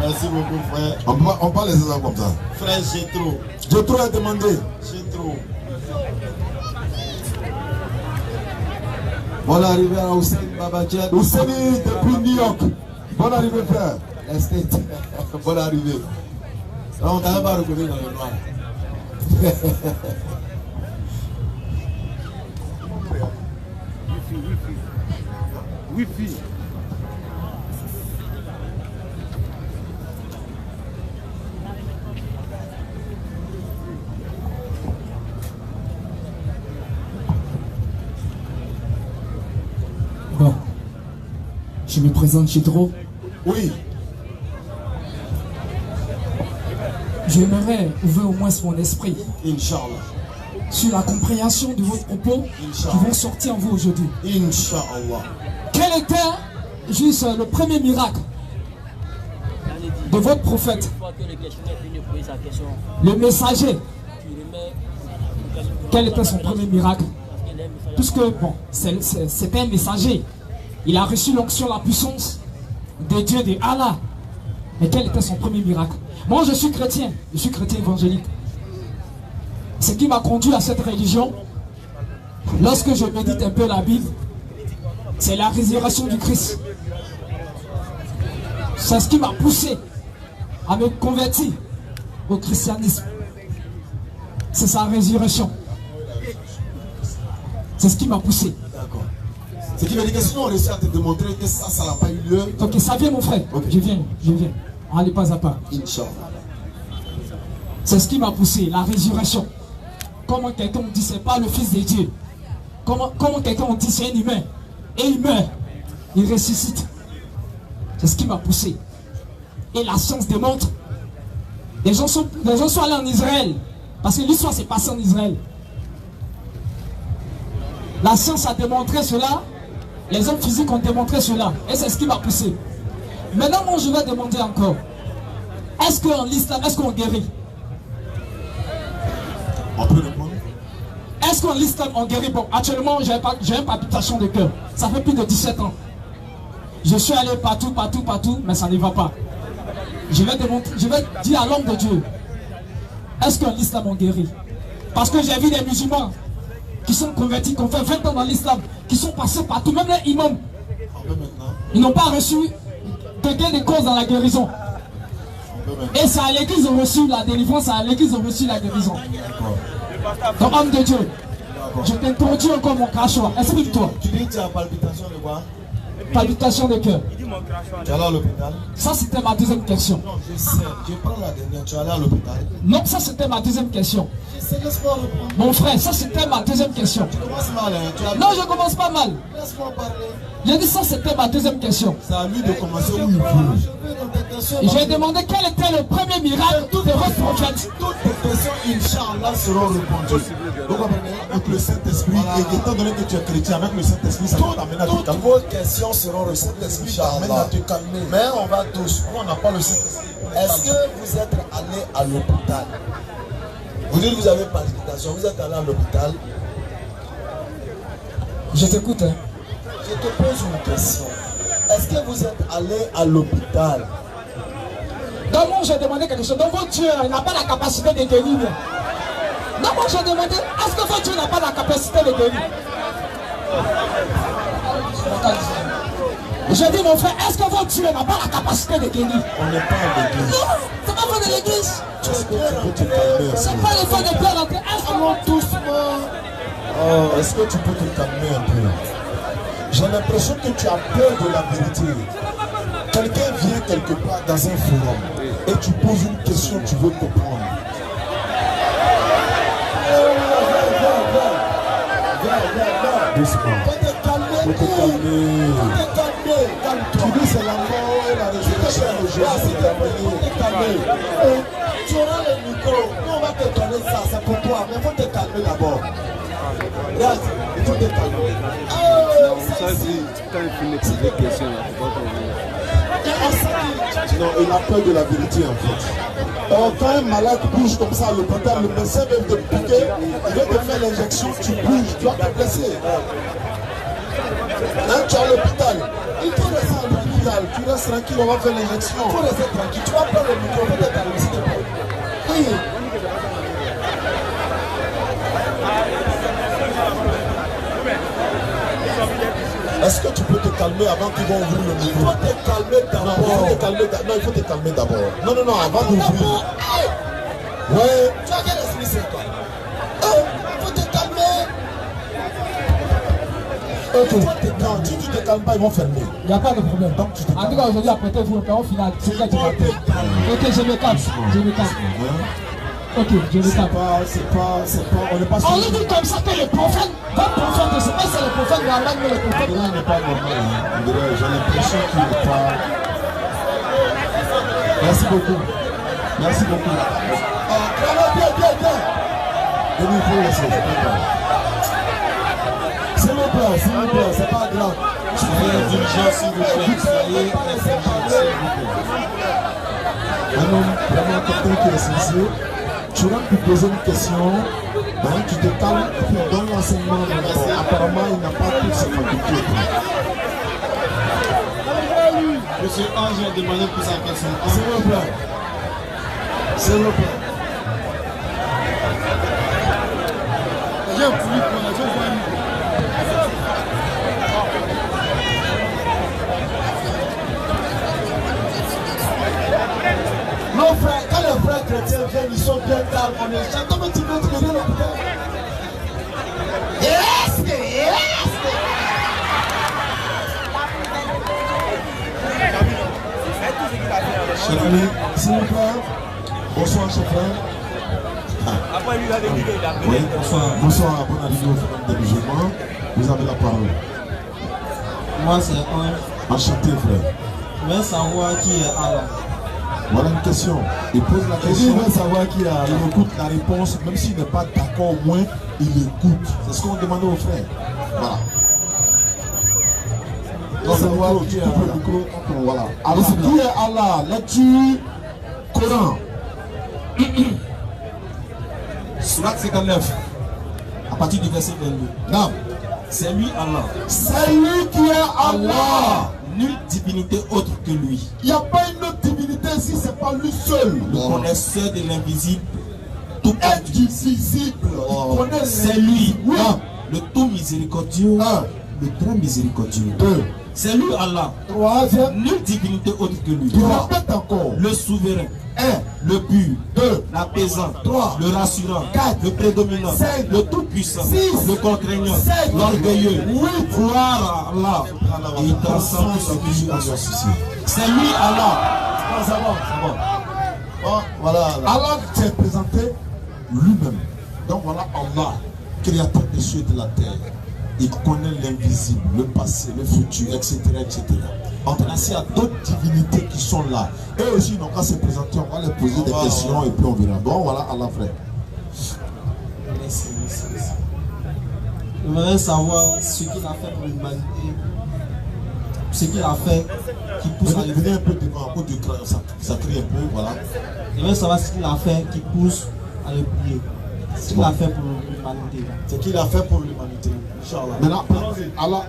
S2: Merci beaucoup, frère.
S1: On parle les exemples comme ça.
S2: Frère Gétro.
S1: Gétro a demandé.
S2: Gétro.
S1: Bonne arrivée à Hussein Babajet. Hussein depuis New York. Bonne arrivée, frère. Bonne arrivée. Là, on t'avait pas reconnu dans le noir.
S5: Wi-Fi.
S6: Bon, je me présente Gétro.
S1: Oui.
S6: J'aimerais ouvrir au moins mon esprit
S1: Inch'Allah.
S6: sur la compréhension de vos propos qui vont sortir en vous aujourd'hui.
S1: Inch'Allah.
S6: Quel était juste le premier miracle de votre prophète, le messager? Quel était son premier miracle? Puisque, bon, c'était un messager. Il a reçu l'onction, la puissance de Dieu, de Allah. Mais quel était son premier miracle? Moi, je suis chrétien évangélique. Ce qui m'a conduit à cette religion, lorsque je médite un peu la Bible, c'est la résurrection du Christ. C'est ce qui m'a poussé à me convertir au christianisme. C'est sa résurrection. C'est ce qui m'a poussé.
S1: D'accord. Ce qui veut dire que sinon on réussit à te démontrer que ça n'a pas eu lieu.
S6: Ok, ça vient mon frère.
S1: Okay.
S6: Je viens. Allez, pas à pas.
S1: Inch'Allah.
S6: C'est ce qui m'a poussé, la résurrection. Comment quelqu'un dit c'est pas le Fils de Dieu. Comment quelqu'un dit c'est un humain. Et il meurt. Il ressuscite. C'est ce qui m'a poussé. Et la science démontre. Les gens sont allés en Israël. Parce que l'histoire s'est passée en Israël. La science a démontré cela. Les hommes physiques ont démontré cela. Et c'est ce qui m'a poussé. Maintenant, moi, je vais demander encore. Est-ce qu'en l'islam, est-ce qu'on guérit?
S1: On peut répondre.
S6: Est-ce qu'en l'islam, on guérit? Bon, actuellement, j'ai une palpitation de cœur. Ça fait plus de 17 ans. Je suis allé partout, mais ça ne va pas. Je vais dire à l'homme de Dieu. Est-ce qu'en l'islam, on guérit? Parce que j'ai vu des musulmans qui sont convertis, qui ont fait 20 ans dans l'islam, qui sont passés partout, même les imams. Ils n'ont pas reçu de gain de cause dans la guérison. Et c'est à l'église ont reçu la délivrance, c'est à l'église ont reçu la guérison. Donc, homme de Dieu, je t'introduis encore mon crachoir. Explique-toi.
S1: Tu dis que tu as palpitation de quoi?
S6: Palpitation de cœur.
S1: Tu es allé à l'hôpital?
S6: Ça, c'était ma deuxième question.
S1: Non, je sais. Je prends la dernière. Tu es allé à l'hôpital?
S6: Non, ça, c'était ma deuxième question.
S1: Je sais, laisse-moi répondre.
S6: Mon frère, ça, c'était ma deuxième question.
S1: Tu commences mal, hein?
S6: Non, je commence pas mal.
S1: Laisse-moi parler.
S6: J'ai dit ça, c'était ma deuxième question.
S1: C'est à lui de commencer où il veut.
S6: J'ai demandé quel était le premier miracle de votre prophète.
S1: Toutes tes questions, Inch'Allah, seront répondues. Vous comprenez? Avec le Saint-Esprit, et étant donné que tu es chrétien, avec le Saint-Esprit, ça va t'amener à te calmer. Toutes vos questions seront le Saint-Esprit t'amène à te calmer. Mais on va tous. On n'a pas le Saint-Esprit. Est-ce que vous êtes allé à l'hôpital? Vous dites que vous avez palpitation, vous êtes allé à l'hôpital?
S6: Je t'écoute. Hein.
S1: Je te pose une question. Est-ce que vous êtes allé à l'hôpital?
S6: Donc moi j'ai demandé quelque chose. Donc votre Dieu n'a pas la capacité de guérir. Donc moi j'ai demandé, est-ce que votre Dieu n'a pas la capacité de guérir? J'ai dit mon frère, est-ce que votre Dieu n'a pas la capacité de guérir?
S1: On n'est pas à l'église.
S6: Non, c'est pas vrai de l'église.
S1: Est-ce que tu peux te calmer?
S6: C'est pas le fait de Pierre d'entrer.
S1: Allons doucement. Oh, est-ce que tu peux te calmer un peu? J'ai l'impression que tu as peur de la vérité. Quelqu'un vient quelque part dans un forum et tu poses une question, tu veux comprendre. Viens. Doucement. Faut te calmer. Faut te calmer. Tu dis c'est la mort et la résurrection de Jésus. Faut te calmer. Tu auras le micro. Nous on va te donner ça, c'est pour toi. Mais il faut te calmer d'abord. Regarde, il faut te calmer.
S5: Ça c'est quand il finit poser des questions là, faut pas
S1: non, il a peur de la vérité en fait. Quand un malade bouge comme ça à l'hôpital, le médecin vient te piquer, il va te faire l'injection, tu bouges, tu vas te blesser. Là, tu es à l'hôpital, il faut rester à l'hôpital, tu restes tranquille, on va faire l'injection. Il faut rester tranquille, tu vas prendre le micro, on va te calmer, s'il te plaît. Oui. Est-ce que tu peux te calmer avant qu'ils vont ouvrir le micro? Il faut te calmer d'abord. Non, il faut te calmer d'abord. Non, avant d'ouvrir. Ouais. Tu as quel esprit c'est toi? Il faut te calmer. Ok. Non, si tu te calmes pas, ils vont fermer.
S6: Il n'y a pas de problème.
S1: Donc tu te calmes.
S6: En tout cas, aujourd'hui, après vous le au final. C'est ça qui m'a fait. Ok, je me calme. Ok, je me calme.
S1: C'est pas, on n'est pas
S6: on lui dit comme ça que le prophète, votre prophète, je ne sais pas si c'est le prophète Mohammed, mais le prophète.
S1: Il n'est pas normal. J'ai l'impression qu'il n'est pas. Merci beaucoup. Bien. Il faut laisser, c'est pas grave. S'il vous plaît, c'est pas grave.
S5: Soyez indulgents s'il vous plaît. Soyez indulgents s'il vous plaît.
S1: Un homme, vraiment quelqu'un qui est sincère. Tu vas te poser une question, donc tu te calmes et puis on donne l'enseignement. Apparemment, il n'a pas toutes ses facultés.
S5: Monsieur Ange a demandé pour sa question.
S1: S'il vous plaît.
S5: J'ai un public pour la jeune.
S1: Nos frères, quand les frères chrétiens viennent, ils sont bien calmes, on est chacun, mais tu veux te donner l'hôpital.
S2: Chers
S1: Allez, s'il vous plaît. Bonsoir, chers frères.
S5: Après lui, il a des vidéos, il a
S1: Oui, bonsoir. Bonsoir, bon arrivée aux frères des musulmans. Vous avez la parole.
S7: Moi, c'est un.
S1: Enchanté, frère.
S7: Je veux savoir qui est Allah.
S1: Voilà une question. Il pose la question. Il veut savoir qui est Allah. Il écoute la réponse, même s'il n'est pas d'accord, au moins, il écoute. C'est ce qu'on demandait aux frères. Voilà. Donc, savoir qui est Allah. Voilà. Alors, qui est Allah? Lecture Coran.
S4: Surat 59, à partir du verset 22.
S1: Non.
S4: C'est lui Allah.
S1: C'est lui qui est Allah.
S4: Nulle divinité autre que lui.
S1: Il n'y a pas une autre divinité si ce n'est pas lui seul.
S4: Le connaisseur de l'invisible, tout
S1: indivisible. Il connaît
S4: c'est lui.
S1: Oui.
S4: Le tout miséricordieux, le très miséricordieux. C'est lui Allah.
S1: Troisième.
S4: Nulle divinité autre que lui.
S1: Il répète encore.
S4: Le souverain. Le pur. 2. L'apaisant. 3. Le rassurant. 4. Le prédominant. 5. Le tout-puissant. 6. Le contraignant. 7. L'orgueilleux. 8. Gloire à Allah. Et il transcende tout ce que je associe. C'est lui Allah.
S1: Ça va. Bon, voilà. Allah s'est présenté lui-même. Donc voilà Allah, créateur des cieux et de la terre. Il connaît l'invisible, le passé, le futur, etc. etc. On a d'autres divinités qui sont là. Et aussi, ils n'ont qu'à se présenter, on va leur poser des questions et puis on verra. Bon, voilà, Allah frère.
S7: Merci. Je voudrais savoir ce qu'il a fait pour l'humanité. Ce qu'il a fait qui pousse à
S1: venez un peu devant, un peu de cran, ça crie un peu, voilà.
S7: Je veux savoir ce qu'il a fait qui pousse à le prier. Ce qu'il a fait pour l'humanité.
S1: Ce qu'il a fait pour l'humanité. Inch'Allah. Maintenant, Allah.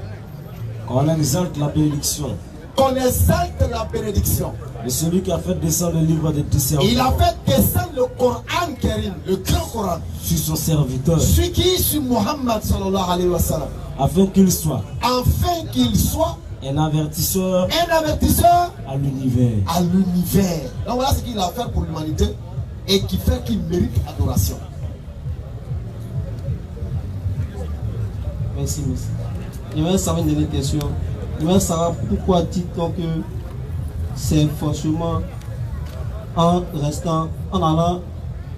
S4: On exalte la bénédiction.
S1: On exalte la bénédiction.
S4: Et celui qui a fait descendre le livre de discernement.
S1: Il a fait descendre le Coran Karim, le grand Coran,
S4: sur son serviteur.
S1: Celui qui est sur Muhammad sallallahu alayhi wa sallam.
S4: Afin qu'il soit
S1: un avertisseur
S4: à l'univers.
S1: Donc voilà ce qu'il a fait pour l'humanité et qui fait qu'il mérite adoration.
S7: Merci. Je vais savoir une dernière question. Je vais savoir pourquoi dit-on que c'est forcément en allant,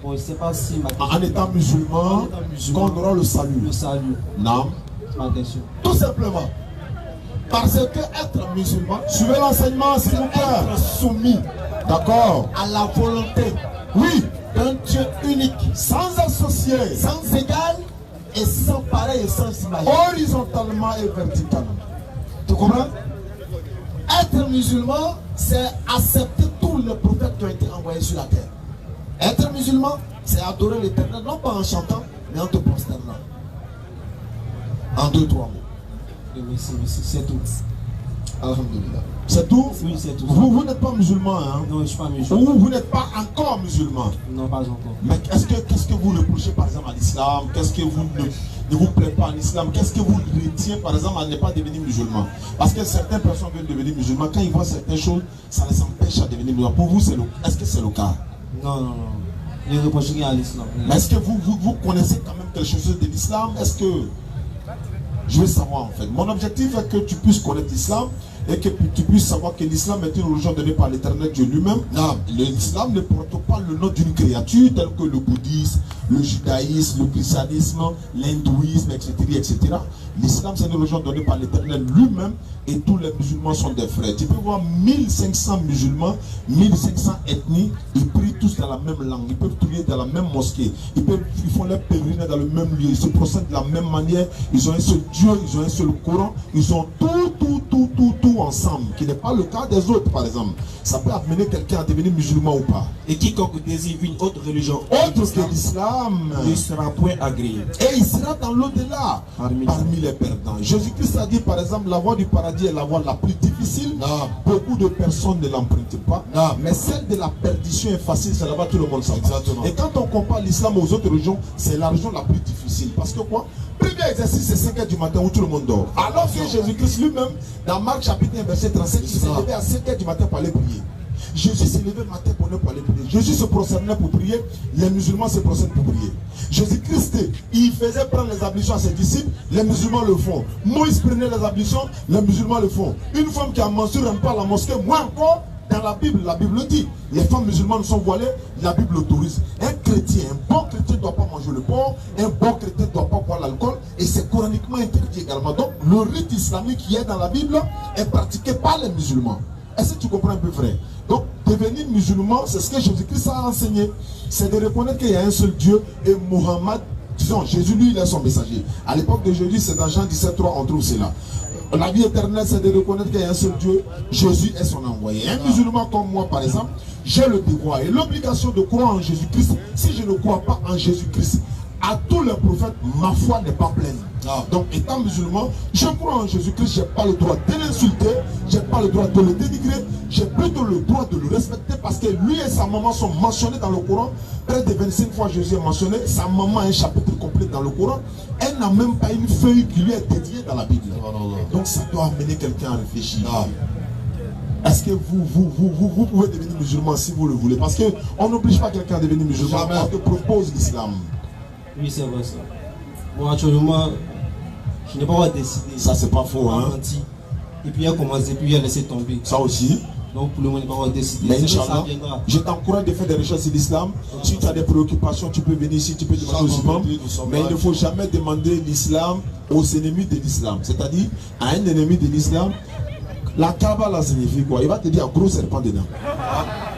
S7: bon, je ne sais pas si ma question,
S1: en étant musulman, qu'on aura le salut. Non.
S7: C'est ma question.
S1: Tout simplement. Parce que être musulman, suivez l'enseignement, s'il vous plaît, être soumis, d'accord, à la volonté, oui, d'un Dieu unique, sans associé, sans égal, et sans pareil et sans image, horizontalement et verticalement. Tu comprends? Être musulman, c'est accepter tous les prophètes qui ont été envoyés sur la terre. Être musulman, c'est adorer l'Éternel, non pas en chantant, mais en te prosternant. En 2-3 mots.
S7: C'est tout.
S1: Alhamdulillah. C'est tout?
S7: Oui, c'est tout.
S1: Vous n'êtes pas musulman, hein?
S7: Non, je ne suis pas musulman.
S1: Vous n'êtes pas encore musulman?
S7: Non, pas encore.
S1: Mais qu'est-ce que vous reprochez par exemple à l'islam? Qu'est-ce que vous ne vous plaît pas en islam? Qu'est-ce que vous retient par exemple à ne pas devenir musulman? Parce que certaines personnes veulent devenir musulmans, quand ils voient certaines choses, ça les empêche à devenir musulman. Pour vous, est-ce que c'est le cas?
S7: Non. Je ne reproche rien à l'islam.
S1: Mais est-ce que vous connaissez quand même quelque chose de l'islam? Est-ce que... Je veux savoir en fait. Mon objectif est que tu puisses connaître l'islam et que tu puisses savoir que l'islam est une religion donnée par l'Éternel Dieu lui-même. L'islam ne porte pas le nom d'une créature tel que le bouddhisme, le judaïsme, le christianisme, l'hindouisme, etc. L'islam c'est une religion donnée par l'Éternel lui-même et tous les musulmans sont des frères. Tu peux voir 1500 musulmans, 1500 ethnies, ils prient tous dans la même langue, ils peuvent prier dans la même mosquée, ils font leur pèlerinage dans le même lieu, ils se procèdent de la même manière, ils ont un seul Dieu, ils ont un seul Coran, ils ont tout ensemble, qui n'est pas le cas des autres par exemple. Ça peut amener quelqu'un à devenir musulman ou pas.
S4: Et quiconque désire une autre religion
S1: autre que l'islam
S4: ne sera point agréé.
S1: Et il sera dans l'au-delà parmi les perdants. Jésus-Christ a dit par exemple la voie du paradis est la voie la plus difficile. Beaucoup de personnes ne l'empruntent pas. Mais celle de la perdition est facile, c'est là-bas tout le monde s'en va. Et quand on compare l'islam aux autres religions, c'est la religion la plus difficile. Parce que quoi? Premier exercice c'est 5 h du matin où tout le monde dort. Alors que Jésus-Christ lui-même, dans Marc chapitre 1 verset 37, il s'est levé à 5 h du matin pour aller prier. Jésus s'est levé le matin pour aller prier. Jésus se prosternait pour prier, les musulmans se prosternent pour prier. Jésus-Christ, il faisait prendre les ablutions à ses disciples, les musulmans le font. Moïse prenait les ablutions, les musulmans le font. Une femme qui a menstrué n'aime pas la mosquée, moins encore dans la Bible le dit. Les femmes musulmanes sont voilées, la Bible l'autorise. Un chrétien, un bon chrétien ne doit pas manger le porc, un bon chrétien ne doit pas boire l'alcool, et c'est coraniquement interdit également. Donc le rite islamique qui est dans la Bible est pratiqué par les musulmans. Est-ce que tu comprends un peu, frère? Donc devenir musulman, c'est ce que Jésus-Christ a enseigné. C'est de reconnaître qu'il y a un seul Dieu et Mohammed, disons, Jésus lui il est son messager. À l'époque de Jésus, c'est dans Jean 17,3 on trouve cela. La vie éternelle, c'est de reconnaître qu'il y a un seul Dieu, Jésus est son envoyé. Un musulman comme moi, par exemple, j'ai le devoir et l'obligation de croire en Jésus-Christ. Si je ne crois pas en Jésus-Christ, à tous les prophètes, ma foi n'est pas pleine. Donc, étant musulman, je crois en Jésus-Christ, je n'ai pas le droit de l'insulter, je n'ai pas le droit de le dénigrer, j'ai plutôt le droit de le respecter parce que lui et sa maman sont mentionnés dans le Coran. Près de 25 fois Jésus est mentionné, sa maman a un chapitre complet dans le Coran. Elle n'a même pas une feuille qui lui est dédiée dans la Bible. Donc, ça doit amener quelqu'un à réfléchir. Est-ce que vous pouvez devenir musulman si vous le voulez? Parce qu'on n'oblige pas quelqu'un à devenir musulman, on te propose l'islam.
S7: Oui, c'est vrai ça. Moi, actuellement, je n'ai pas décidé.
S1: Ça, c'est pas faux, hein.
S7: Et puis, il a commencé, puis il a laissé tomber.
S1: Ça aussi.
S7: Donc, pour le moment, je n'ai pas décidé.
S1: Mais Inch'Allah, je t'encourage de faire des recherches sur l'islam. Si tu as des préoccupations, tu peux venir ici, tu peux demander aux imams. Mais il ne faut jamais demander l'islam aux ennemis de l'islam. C'est-à-dire, à un ennemi de l'islam, la Kaaba, là, signifie quoi? Il va te dire un gros serpent dedans.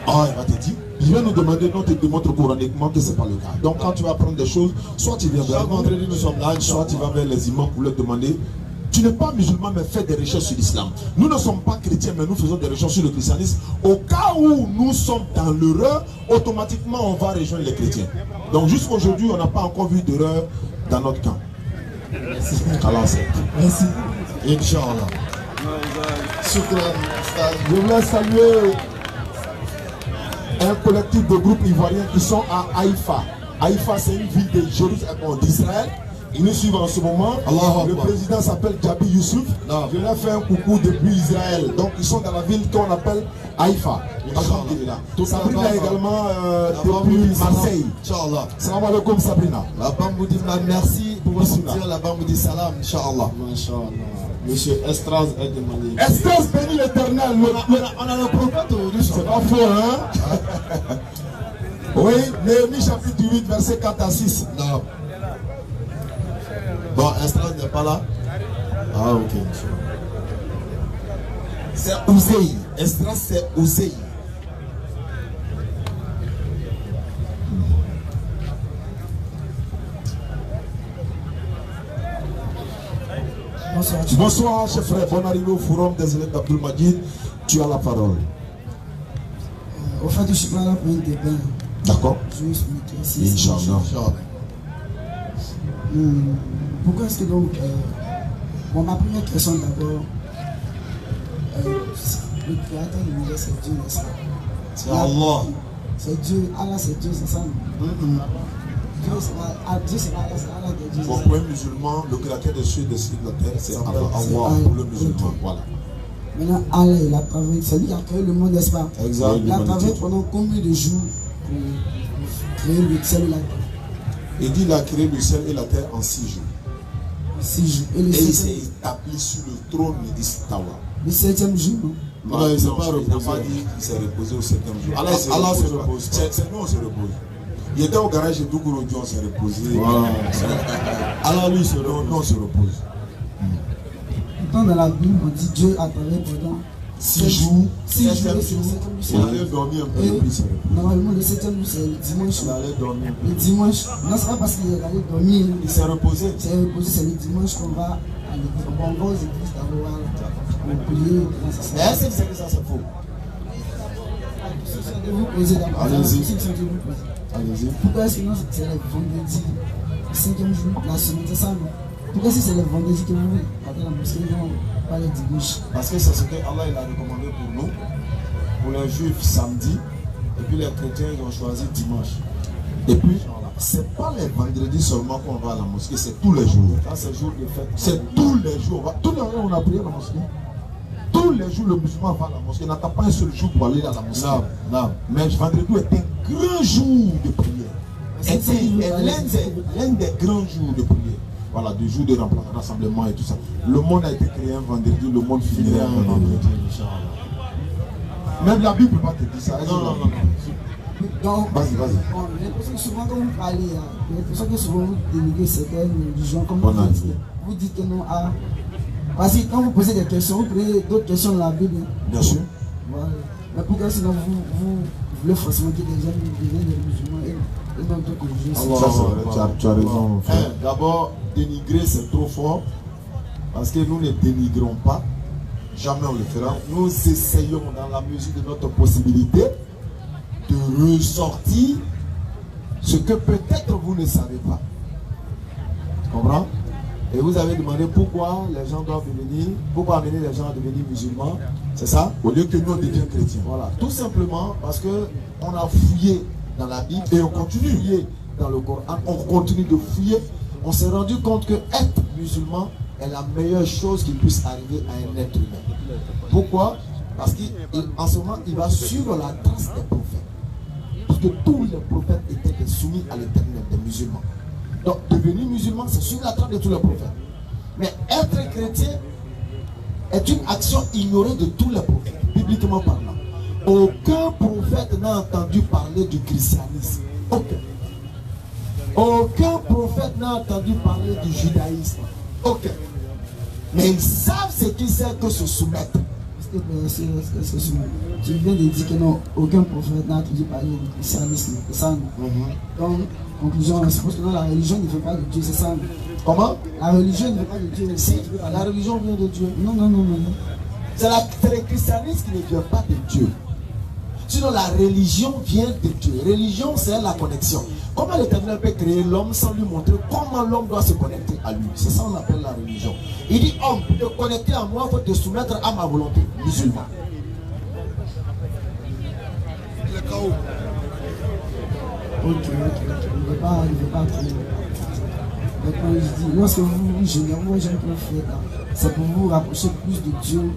S1: Ah, il va te dire. Il va nous demander, non, te démontre coraniquement que ce n'est pas le cas. Donc, quand tu vas apprendre des choses, soit tu viens vers nous sommes là, soit tu vas vers les imams pour leur demander. Tu n'es pas musulman, mais fais des recherches sur l'islam. Nous ne sommes pas chrétiens, mais nous faisons des recherches sur le christianisme. Au cas où nous sommes dans l'erreur, automatiquement, on va rejoindre les chrétiens. Donc, jusqu'à aujourd'hui, on n'a pas encore vu d'erreur dans notre camp.
S7: Merci.
S1: Merci. Inch'Allah. Je voulais saluer un collectif de groupes ivoiriens qui sont à Haïfa. Haïfa, c'est une ville de Jérusalem, d'Israël. Ils nous suivent en ce moment. Le président s'appelle Djabi Youssouf. Je leur fais un coucou depuis Israël. Donc ils sont dans la ville qu'on appelle Haïfa. Sabrina également depuis Marseille. Salam alaikum Sabrina.
S2: La Bamboudi, merci pour vous dire la Bamboudi salam, Inch'Allah. Monsieur Estras est demandé.
S1: Estras bénit l'éternel.
S2: On a le prophète aujourd'hui.
S1: C'est pas faux, hein? Oui, Néhémie chapitre 8, verset 4 à 6.
S2: Non. Bon, Estras n'est pas là. Ah, ok.
S1: C'est Ouzeï. Estras, c'est Ouzeï.
S3: Bonsoir.
S1: Bonsoir, chef frère. Bon arrivée au forum des élèves d'Abdul Majid. Tu as la parole.
S3: Au fait, je suis pas là pour une débat.
S1: D'accord.
S3: Je vais expliquer.
S1: Inch'Allah.
S3: Pourquoi est-ce que donc. Bon, ma première question d'abord. Le créateur de l'univers, c'est Dieu, n'est-ce pas?
S2: C'est Allah.
S3: C'est Dieu. Allah, c'est Dieu, c'est ça? Dieu, c'est pas Allah, c'est Allah de Dieu.
S1: Pour un musulman, le créateur des cieux et des cieux de la terre, c'est Allah pour le musulman. Voilà.
S3: Maintenant, Allah, il a travaillé. C'est lui qui a créé le monde, n'est-ce pas?
S1: Exact.
S3: Il a travaillé pendant combien de jours pour créer le ciel et la terre?
S1: Il dit qu'il a créé le ciel et la terre en 6 jours.
S3: 6 jours. Et
S1: il s'est établi sur le trône d'Istawa.
S3: Le 7e jour, non?
S1: Non, il ne s'est pas reposé. Il s'est reposé au 7e jour. Allah se repose. C'est nous, on se repose. Il était au garage de Dougouro, on s'est reposé. Alors lui, on se repose.
S3: Pourtant, dans la Bible, on dit Dieu a travaillé pendant
S1: 6 jours.
S3: 6 jours,
S1: il allait dormir un peu de plus.
S3: Normalement, le 7e jour, c'est le dimanche.
S1: Il allait dormir.
S3: Le dimanche, non, c'est pas parce qu'il allait dormir.
S1: Il s'est reposé.
S3: C'est reposé, c'est le dimanche qu'on va à l'église. On va aux églises d'abord pour prier.
S1: Mais est-ce que c'est que ça, c'est faux?
S3: Allez-y.
S1: Allez-y.
S3: Pourquoi est-ce que non, c'est le vendredi, le 5e jour, la semaine, c'est ça, non? Pourquoi si c'est le vendredi que vous allez à la mosquée, non, pas le dimanche?
S1: Parce que c'est ce que Allah il a recommandé pour nous. Pour les juifs, samedi. Et puis les chrétiens, ils ont choisi dimanche. Et puis, c'est pas les vendredis seulement qu'on va à la mosquée, c'est tous les jours.
S2: Quand c'est jour de fête.
S1: C'est tous les jours. Tous les jours, on a prié à la mosquée. Tous les jours, le musulman va à la mosquée. Il n'attend pas un seul jour pour aller à la mosquée.
S2: Non.
S1: Mais vendredi est un grand jour de prière. L'un des grands jours de prière. Voilà, du jour de rassemblement et tout ça. Le monde a été créé un vendredi, le monde finirait un vendredi. Même la Bible ne peut pas te dire ça.
S8: Non. Donc,
S1: vas-y.
S8: J'ai l'impression que souvent quand vous parlez, j'ai l'impression que souvent vous dénigrez certaines religions, comme vous dites que non. Parce que quand vous posez des questions, vous posez d'autres questions dans la Bible.
S1: Bien sûr.
S8: Voilà. Mais pourquoi sinon vous voulez forcément que les gens deviennent des musulmans et non d'autres religions?
S1: Tu as raison. D'abord, dénigrer c'est trop fort. Parce que nous ne dénigrons pas. Jamais on le fera. Nous essayons dans la mesure de notre possibilité de ressortir ce que peut-être vous ne savez pas. Tu comprends? Et vous avez demandé pourquoi les gens doivent devenir, pourquoi amener les gens à devenir musulmans, c'est ça? Au lieu que nous devions chrétiens. Voilà. Tout simplement parce que on a fouillé dans la Bible et on continue de fouiller dans le Coran. On continue de fouiller. On s'est rendu compte que être musulman est la meilleure chose qui puisse arriver à un être humain. Pourquoi? Parce qu'en ce moment, il va suivre la trace des prophètes. Parce que tous les prophètes étaient soumis à l'éternel des musulmans. Donc, devenir musulman, c'est suivre la trace de tous les prophètes. Mais être chrétien est une action ignorée de tous les prophètes, bibliquement parlant. Aucun prophète n'a entendu parler du christianisme. Aucun prophète n'a entendu parler du judaïsme. Mais ils savent ce qu'ils savent que se soumettre.
S8: Tu viens de dire que non, aucun prophète n'a entendu parler du christianisme. C'est ça, non? Donc, conclusion, c'est parce que non, la religion ne fait pas de Dieu, c'est ça.
S1: Comment?
S8: La religion ne fait pas de Dieu.
S1: Si, la religion vient de Dieu.
S8: Non.
S1: C'est le christianisme qui ne vient pas de Dieu. Sinon, la religion vient de Dieu. Religion, c'est la connexion. Comment l'Éternel peut créer l'homme sans lui montrer comment l'homme doit se connecter à lui? C'est ça qu'on appelle la religion. Il dit, homme, pour te connecter à moi, il faut te soumettre à ma volonté. Musulman.
S8: Le chaos. Ok. Il ne veut pas trop. Mais quand je dis, lorsque vous gênez, moi j'aime que vous faites, c'est pour vous rapprocher plus de Dieu.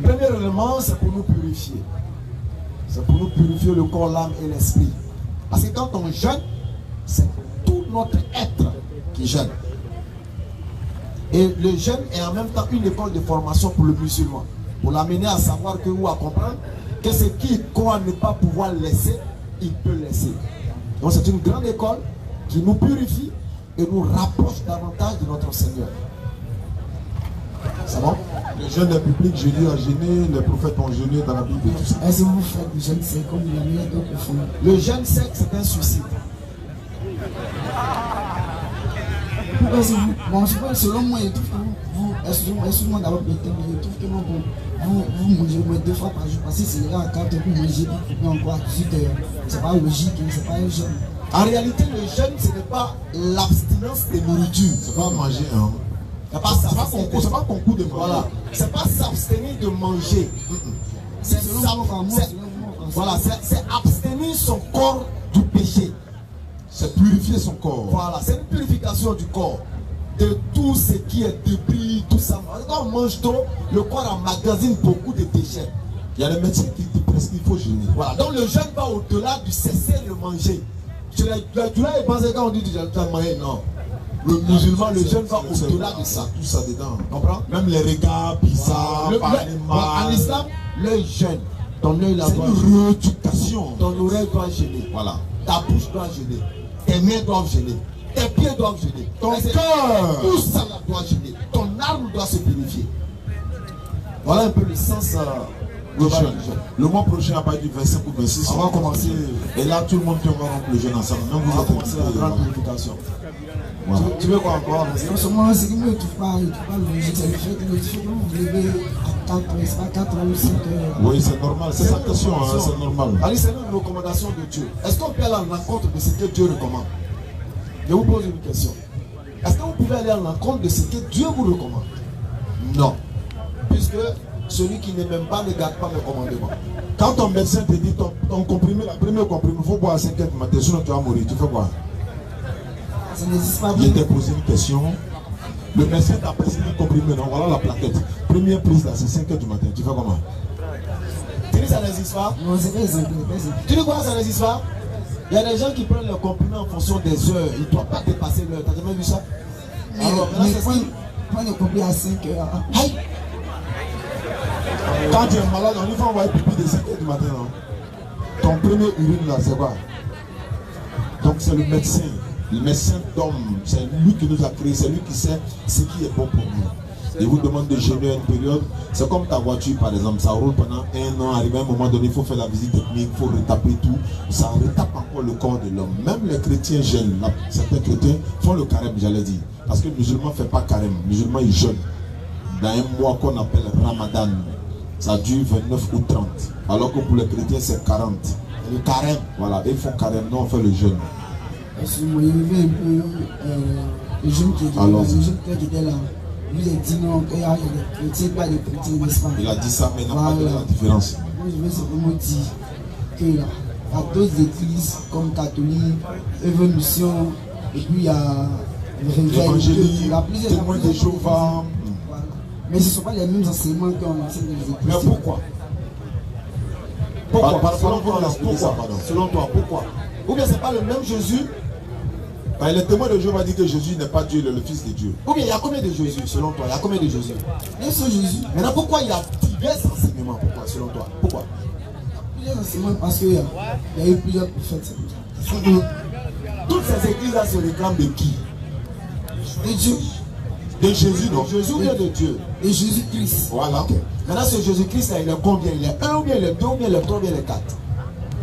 S1: Premier élément, c'est pour nous purifier. C'est pour nous purifier le corps, l'âme et l'esprit. Parce que quand on jeûne, c'est tout notre être qui jeûne. Et le jeûne est en même temps une école de formation pour le musulman. Pour l'amener à savoir que ou à comprendre que ce qu'il croit ne pas pouvoir laisser, il peut laisser. Donc c'est une grande école qui nous purifie et nous rapproche davantage de notre Seigneur. C'est bon?
S9: Le jeûne est public, Jésus a jeûné, les prophètes ont jeûné dans la Bible et tout ça.
S8: Est-ce que vous faites du jeûne sec comme il y a d'autres font?
S1: Le jeûne sec, c'est un suicide.
S8: Bon, selon moi, je trouve que vous, excusez-moi d'avoir pété, mais je trouve que vous mangez au moins 2 fois par jour. Parce que c'est là, quand vous mangez, puis encore à 18 heures. C'est pas logique, c'est pas un jeûne.
S1: En réalité, le jeûne, ce n'est pas l'abstinence de nourriture.
S9: C'est pas manger, hein.
S1: C'est pas concours de manger. Voilà. C'est pas s'abstenir de manger. C'est abstenir son corps du péché.
S9: C'est purifier son corps.
S1: Voilà, c'est une purification du corps. De tout ce qui est débris, tout ça. Quand on mange trop, le corps emmagasine beaucoup de déchets.
S9: Il y a les médecins qui te prescrivent qu'il faut jeûner.
S1: Voilà, donc le jeûne va au-delà du cesser de manger. Tu l'as pensé quand on dit que tu as mangé, non. Le musulman, le jeûne va au-delà de ça.
S9: Tout ça dedans.
S1: Comprends?
S9: Même les regards bizarres,
S1: en islam, l'œil jeûne. Ton œil là doit
S9: jeûner. Une rééducation.
S1: Ton oreille doit jeûner.
S9: Voilà.
S1: Ta bouche doit jeûner. Tes mains doivent jeûner. Tes pieds doivent jeûner.
S9: Ton cœur.
S1: Tout ça là doit jeûner. Ton âme doit se purifier. Voilà un peu le sens global du jeûne.
S9: Le mois prochain, à partir du 25 ou 26,
S1: on va commencer.
S9: Et là, tout le monde peut rompre le jeûne ensemble. Même
S1: On va commencer la grande purification. Voilà. Tu veux quoi encore?
S8: Non seulement ce qui ne me trouve pas logique, c'est le fait que vous vous levez à 4 heures ou 5 heures.
S9: Oui, c'est normal. C'est sa question, hein, c'est normal.
S1: Allez, c'est une recommandation de Dieu. Est-ce qu'on peut aller à l'encontre de ce que Dieu recommande? Je vous pose une question. Est-ce que vous pouvez aller à l'encontre de ce que Dieu vous recommande? Non. Puisque celui qui n'aime même pas ne garde pas le commandement.
S9: Quand ton médecin te dit ton comprimé, la première comprimé, il faut boire à 5 heures du matin, sinon tu vas mourir. Tu fais quoi?
S8: Ça n'existe pas.
S9: Je t'ai posé une question. Le médecin t'a prescrit un comprimé, non, voilà la plaquette. Première prise là, c'est 5 heures du matin. Tu fais comment?
S1: Tu dis ça n'existe pas?
S8: Non, c'est pas exemple.
S1: Tu dis quoi, ça n'existe pas? Il y a des gens qui prennent leur comprimé en fonction des heures. Ils ne doivent pas dépasser l'heure. Tu as jamais vu ça?
S8: Mais prends le comprimé à 5 heures.
S1: Aïe!
S9: Quand tu es malade, on y va envoyer pipi de 5 h du matin. Non? Ton premier urine là, c'est quoi? Donc c'est le médecin d'homme, c'est lui qui nous a créé, c'est lui qui sait ce qui est bon pour nous. Il vous demande de jeûner à une période. C'est comme ta voiture par exemple, ça roule pendant 1 an, arrivé à un moment donné, il faut faire la visite technique, il faut retaper tout. Ça retape encore le corps de l'homme. Même les chrétiens jeûnent. Certains chrétiens font le carême, j'allais dire. Parce que le musulman ne fait pas carême, le musulman il jeûne. Dans un mois qu'on appelle Ramadan, ça dure 29 ou 30. Alors que pour les chrétiens c'est 40. Le carême, voilà, ils font carême, nous on fait le jeûne.
S8: Parce que moi, il y avait un peu le jeune qui était là. Lui, il a dit non, qu'il y a des chrétiens, pas des chrétiens, n'est-ce pas?
S9: Il a dit ça, mais il n'a pas de la différence.
S8: Moi, je veux simplement dire que il y a d'autres églises comme catholiques, évolution, et puis il y a
S9: l'évangélique, témoins de Jéhovah.
S8: Mais ce ne sont pas les mêmes enseignements qu'on enseigne dans les églises.
S9: Mais pourquoi? Selon toi, pourquoi? Ou bien c'est pas le même Jésus? Ben, les témoins de Jéhovah dit que Jésus n'est pas Dieu, il est le Fils de Dieu. Ou bien il y a combien de Jésus selon toi? Il y a combien de Jésus?
S8: Un seul Jésus.
S9: Maintenant pourquoi il y a divers enseignements? Pourquoi selon toi? Pourquoi?
S8: Plusieurs enseignements parce qu'il y a eu plusieurs prophètes.
S9: Toutes ces églises-là se réclament de qui?
S8: De Dieu.
S9: De Jésus, non? Jésus ou bien de Dieu?
S8: De Jésus-Christ.
S9: Voilà. Okay. Maintenant ce Jésus-Christ là, il est combien? Il est 1 ou bien il est 2 ou bien il est 3 ou bien il est 4?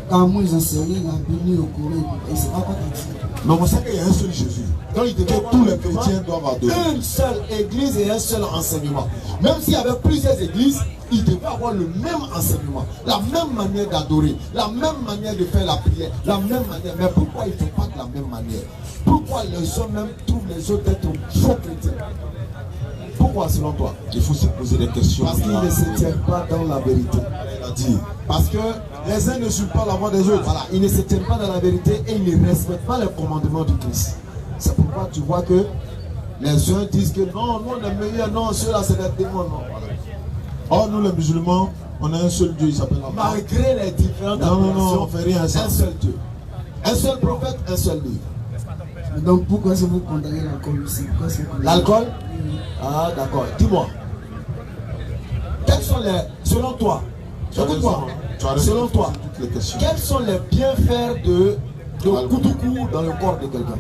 S8: Quand moi ils enseignaient, il a béni au Corée, et c'est pas quoi t'as dit.
S9: Mais on sait qu'il y a un seul Jésus. Donc il dit que tous les chrétiens doivent adorer.
S1: Une seule église et un seul enseignement. Même s'il y avait plusieurs églises, ils devaient avoir le même enseignement, la même manière d'adorer, la même manière de faire la prière, la même manière. Mais pourquoi ils ne font pas de la même manière? Pourquoi les hommes même trouvent les autres être faux chrétiens? Pourquoi selon toi?
S9: Il faut se poser des questions.
S1: Parce qu'ils ne se tiennent pas dans la vérité.
S9: Il a dit.
S1: Parce que
S9: les uns ne suivent pas la voie des autres.
S1: Voilà, ils ne se tiennent pas dans la vérité et ils ne respectent pas les commandements du Christ. C'est pourquoi tu vois que les uns disent que non, nous on est meilleurs, non, ceux-là c'est des démons, non. Voilà.
S9: Or nous les musulmans, on a un seul Dieu, il s'appelle Allah.
S1: Malgré les différentes
S9: non, on fait rien à ça.
S1: Un seul Dieu. Un seul prophète, un seul livre.
S8: Donc pourquoi est-ce que vous condamnez l'alcool aussi?
S1: L'alcool? Ah d'accord, dis-moi. Quels sont les, selon toi, selon toi, quels sont les bienfaits de Koutoukou dans le corps de quelqu'un?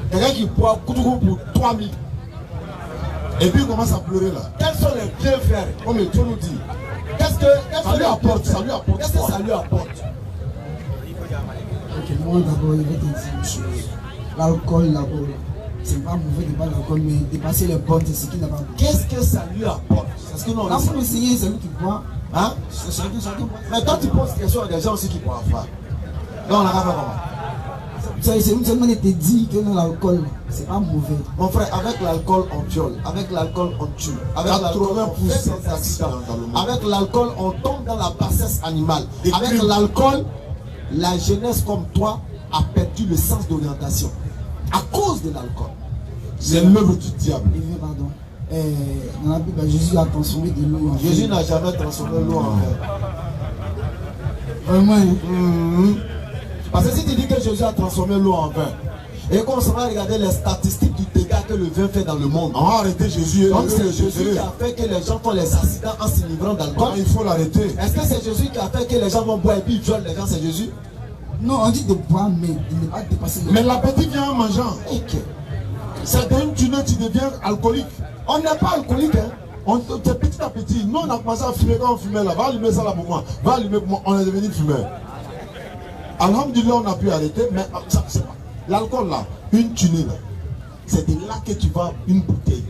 S1: Quelqu'un qui boit Koutoukou pour 3000.
S9: Et puis il commence à pleurer là.
S1: Quels sont les bienfaits? Comme Dieu nous dit. Qu'est-ce que ça lui apporte? Qu'est-ce que ça lui apporte?
S8: Ok, moi d'abord, je vais te dire une chose. L'alcool d'abord, c'est pas mauvais de boire l'alcool, mais dépasser les bornes, c'est ce qui n'a pas.
S1: Qu'est-ce que ça lui apporte? Parce que non,
S8: là, pour essayer, c'est lui qui boit.
S1: Hein? Mais toi, tu poses question à des gens aussi qui boivent pas. Non, on n'a pas fait comment?
S8: C'est seulement de te dire que l'alcool, c'est pas mauvais.
S1: Mon frère, avec l'alcool, on viole. Avec l'alcool, on tue. Avec l'alcool, on fait des accidents. Avec l'alcool, on tombe dans la bassesse animale. Avec l'alcool, la jeunesse comme toi a perdu le sens d'orientation. À cause de l'alcool.
S9: C'est l'œuvre du diable.
S8: Pardon. Dans la Bible, Jésus a transformé de l'eau en vin.
S1: Jésus n'a jamais transformé l'eau en vin.
S8: Vraiment.
S1: Parce que si tu dis que Jésus a transformé l'eau en vin, et qu'on se va regarder les statistiques du dégât que le vin fait dans le monde.
S9: On va arrêter Jésus.
S1: Donc c'est Jésus qui a fait que les gens font les accidents en se livrant d'alcool.
S9: Il faut l'arrêter.
S1: Est-ce que c'est Jésus qui a fait que les gens vont boire et puis ils violent les gens? C'est Jésus?
S8: Non, on dit de boire, mais de ne pas dépasser.
S9: Mais l'appétit vient en mangeant.
S1: Okay.
S9: Ça donne tu deviens alcoolique.
S1: On n'est pas alcoolique, hein?
S9: C'est petit à petit. Nous on a commencé à fumer quand on fumait là. Va allumer ça là pour moi. Va allumer pour moi. On est devenu fumeur. Alhamdulillah, on a pu arrêter, mais ça c'est pas. L'alcool là, une tunée là, c'est de là que tu vas une bouteille,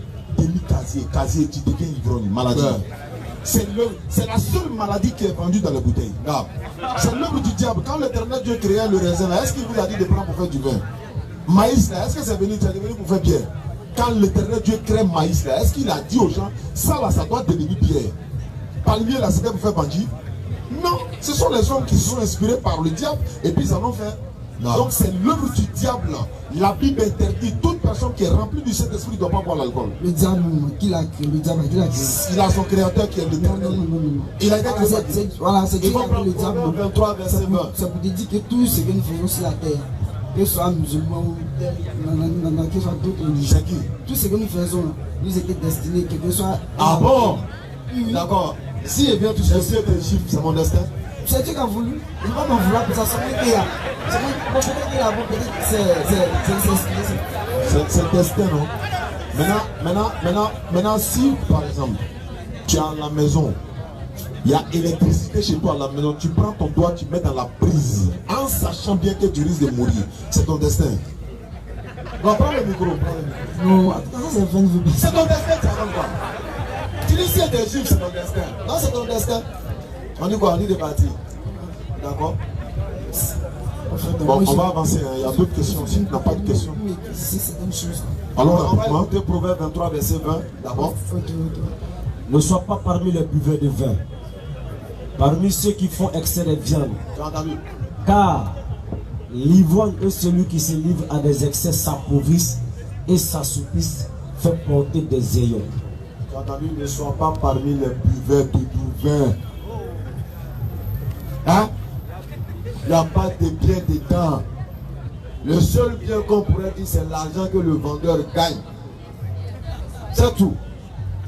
S9: casier, tu deviens ivrogne, maladie. Ouais. C'est la seule maladie qui est vendue dans les bouteilles. C'est l'œuvre du diable. Quand l'Éternel Dieu créait le raisin là, est-ce qu'il vous a dit de prendre pour faire du vin? Maïs là, est-ce que c'est venu pour faire bière? Quand l'Éternel Dieu crée maïs là, est-ce qu'il a dit aux gens, ça là, ça doit devenir bière? Palmier là, c'était pour faire bandit? Non, ce sont les hommes qui se sont inspirés par le diable et puis ils en ont fait. Non. Donc c'est l'œuvre du diable. La Bible interdit toute personne qui est remplie du Saint-Esprit ne doit pas boire l'alcool.
S8: Le diable, qui l'a créé? Le diable, qui l'a créé?
S9: Il a son créateur qui est l'Éternel.
S8: Non.
S9: Il a été créé.
S8: Voilà, c'est Dieu qui a créé le diable.
S1: 23, verset 20.
S8: Ça peut te dire que tout ce que nous faisons sur la terre, que ce soit musulman ou que ce soit d'autres religions, tout ce que nous faisons, nous étions destinés, que ce soit.
S9: Ah bon? D'accord. Si et bien tout ce qui est chiffre, c'est mon destin.
S8: C'est Dieu qui a voulu. Il ne va pas m'en vouloir pour ça. C'est moi qui a.
S9: C'est le destin, non? Maintenant, si par exemple, tu es à la maison, il y a électricité chez toi à la maison, tu prends ton doigt, tu mets dans la prise, en sachant bien que tu risques de mourir. C'est ton destin. Non, prends le micro.
S8: Non, attends, c'est ton
S9: destin, tu racontes quoi? Tu dis si c'est des juifs, c'est ton destin. Non, c'est ton destin. On dit quoi? On dit de partir. D'accord? Bon, on va avancer. Il y a d'autres questions aussi. Il n'y a pas de questions.
S8: C'est une chose.
S9: Alors, on va écouter Proverbe 23, verset 20. D'abord.
S4: Ne sois pas parmi les buveurs de vin, parmi ceux qui font excès de viande. Car l'ivrogne et celui qui se livre à des excès s'appauvrissent et s'assoupissent, fait porter des ayons.
S9: Tu as entendu? Ne sois pas parmi les buveurs de vin. Hein? Il n'y a pas de bien dedans. Le seul bien qu'on pourrait dire, c'est l'argent que le vendeur gagne. C'est tout.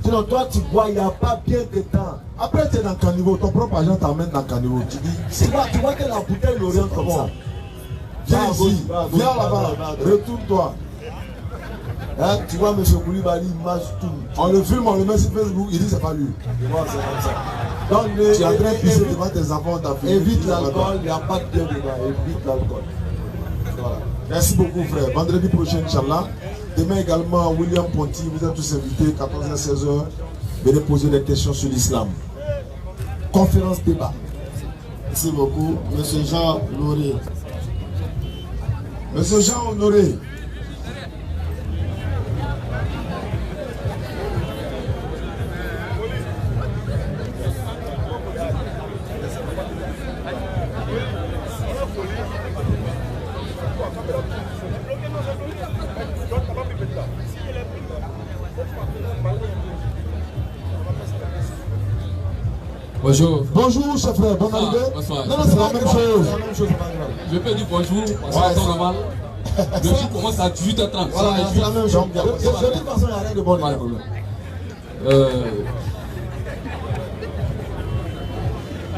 S9: Sinon, toi, tu bois, il n'y a pas bien dedans. Après, tu es dans le caniveau, ton propre argent t'amène dans le caniveau. Tu dis, tu vois que la bouteille l'oriente comme ça. Viens ici, viens là-bas, retourne-toi. Hein, tu vois, M. Koulibaly, il marche tout. On le filme, on le met sur Facebook, il dit c'est pas lui. Tu vois, c'est comme ça. Donc, tu es en train de pisser devant tes enfants, ta fille. Évite l'alcool, il n'y a pas de bien dedans. Évite l'alcool. Voilà. Merci beaucoup, frère. Vendredi prochain, Inch'Allah. Demain également, William Ponty, vous êtes tous invités, 14h à 16h. Venez poser des questions sur l'islam. Conférence débat.
S2: Merci beaucoup. Monsieur Jean Honoré.
S9: Monsieur Jean Honoré.
S5: Bonjour.
S9: Bonjour, chef frère, bonne arrivée.
S5: Bonsoir.
S9: Non, c'est la même chose.
S5: Je peux dire bonjour, parce que c'est normal. Le film commence à 18h30.
S9: Voilà, c'est la même chose. De toute façon, il n'y a rien de bon.
S5: Pas de problème.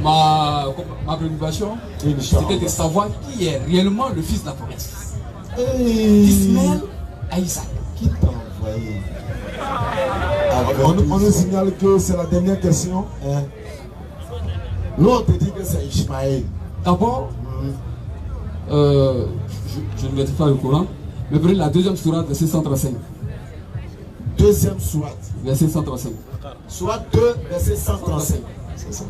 S5: Ma préoccupation, c'était de savoir qui est réellement le fils de la promesse. Ismaël à Isaac.
S9: Qui t'a envoyé? On nous signale que c'est la dernière question. Nous, on te dit que c'est Ishmaël.
S5: D'abord, je ne vais pas le Coran, mais prenez la deuxième sourate, verset 135.
S9: Deuxième sourate.
S5: Verset 135.
S9: Sourate 2, verset 135. C'est ça.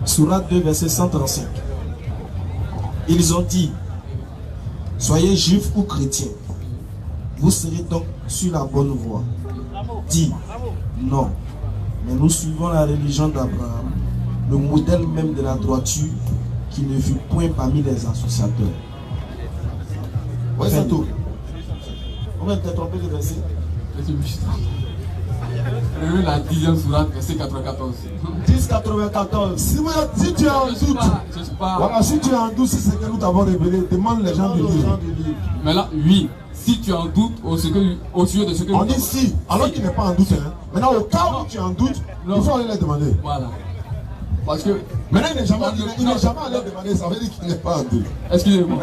S10: Sourate 2, verset 135. Ils ont dit, soyez juifs ou chrétiens, vous serez donc sur la bonne voie. Dit, non, mais nous suivons la religion d'Abraham, le modèle même de la droiture qui ne fut point parmi les associateurs.
S9: Oui, c'est tout. On va te tromper de verset.
S5: La 10e sourate, verset 94.
S9: 10,94. Si tu es en doute, voilà, si tu es en doute, c'est ce que nous t'avons révélé. Demande les gens de lire.
S5: Mais là, oui, si tu es en doute au sujet de ce que
S9: on dit si, alors qu'il n'est pas en doute. Hein. Maintenant, au cas où tu es en doute, il faut aller les demander.
S5: Voilà. Parce que.
S9: Maintenant, il n'est jamais allé demander, ça veut dire qu'il n'est pas en doute.
S5: Excusez-moi.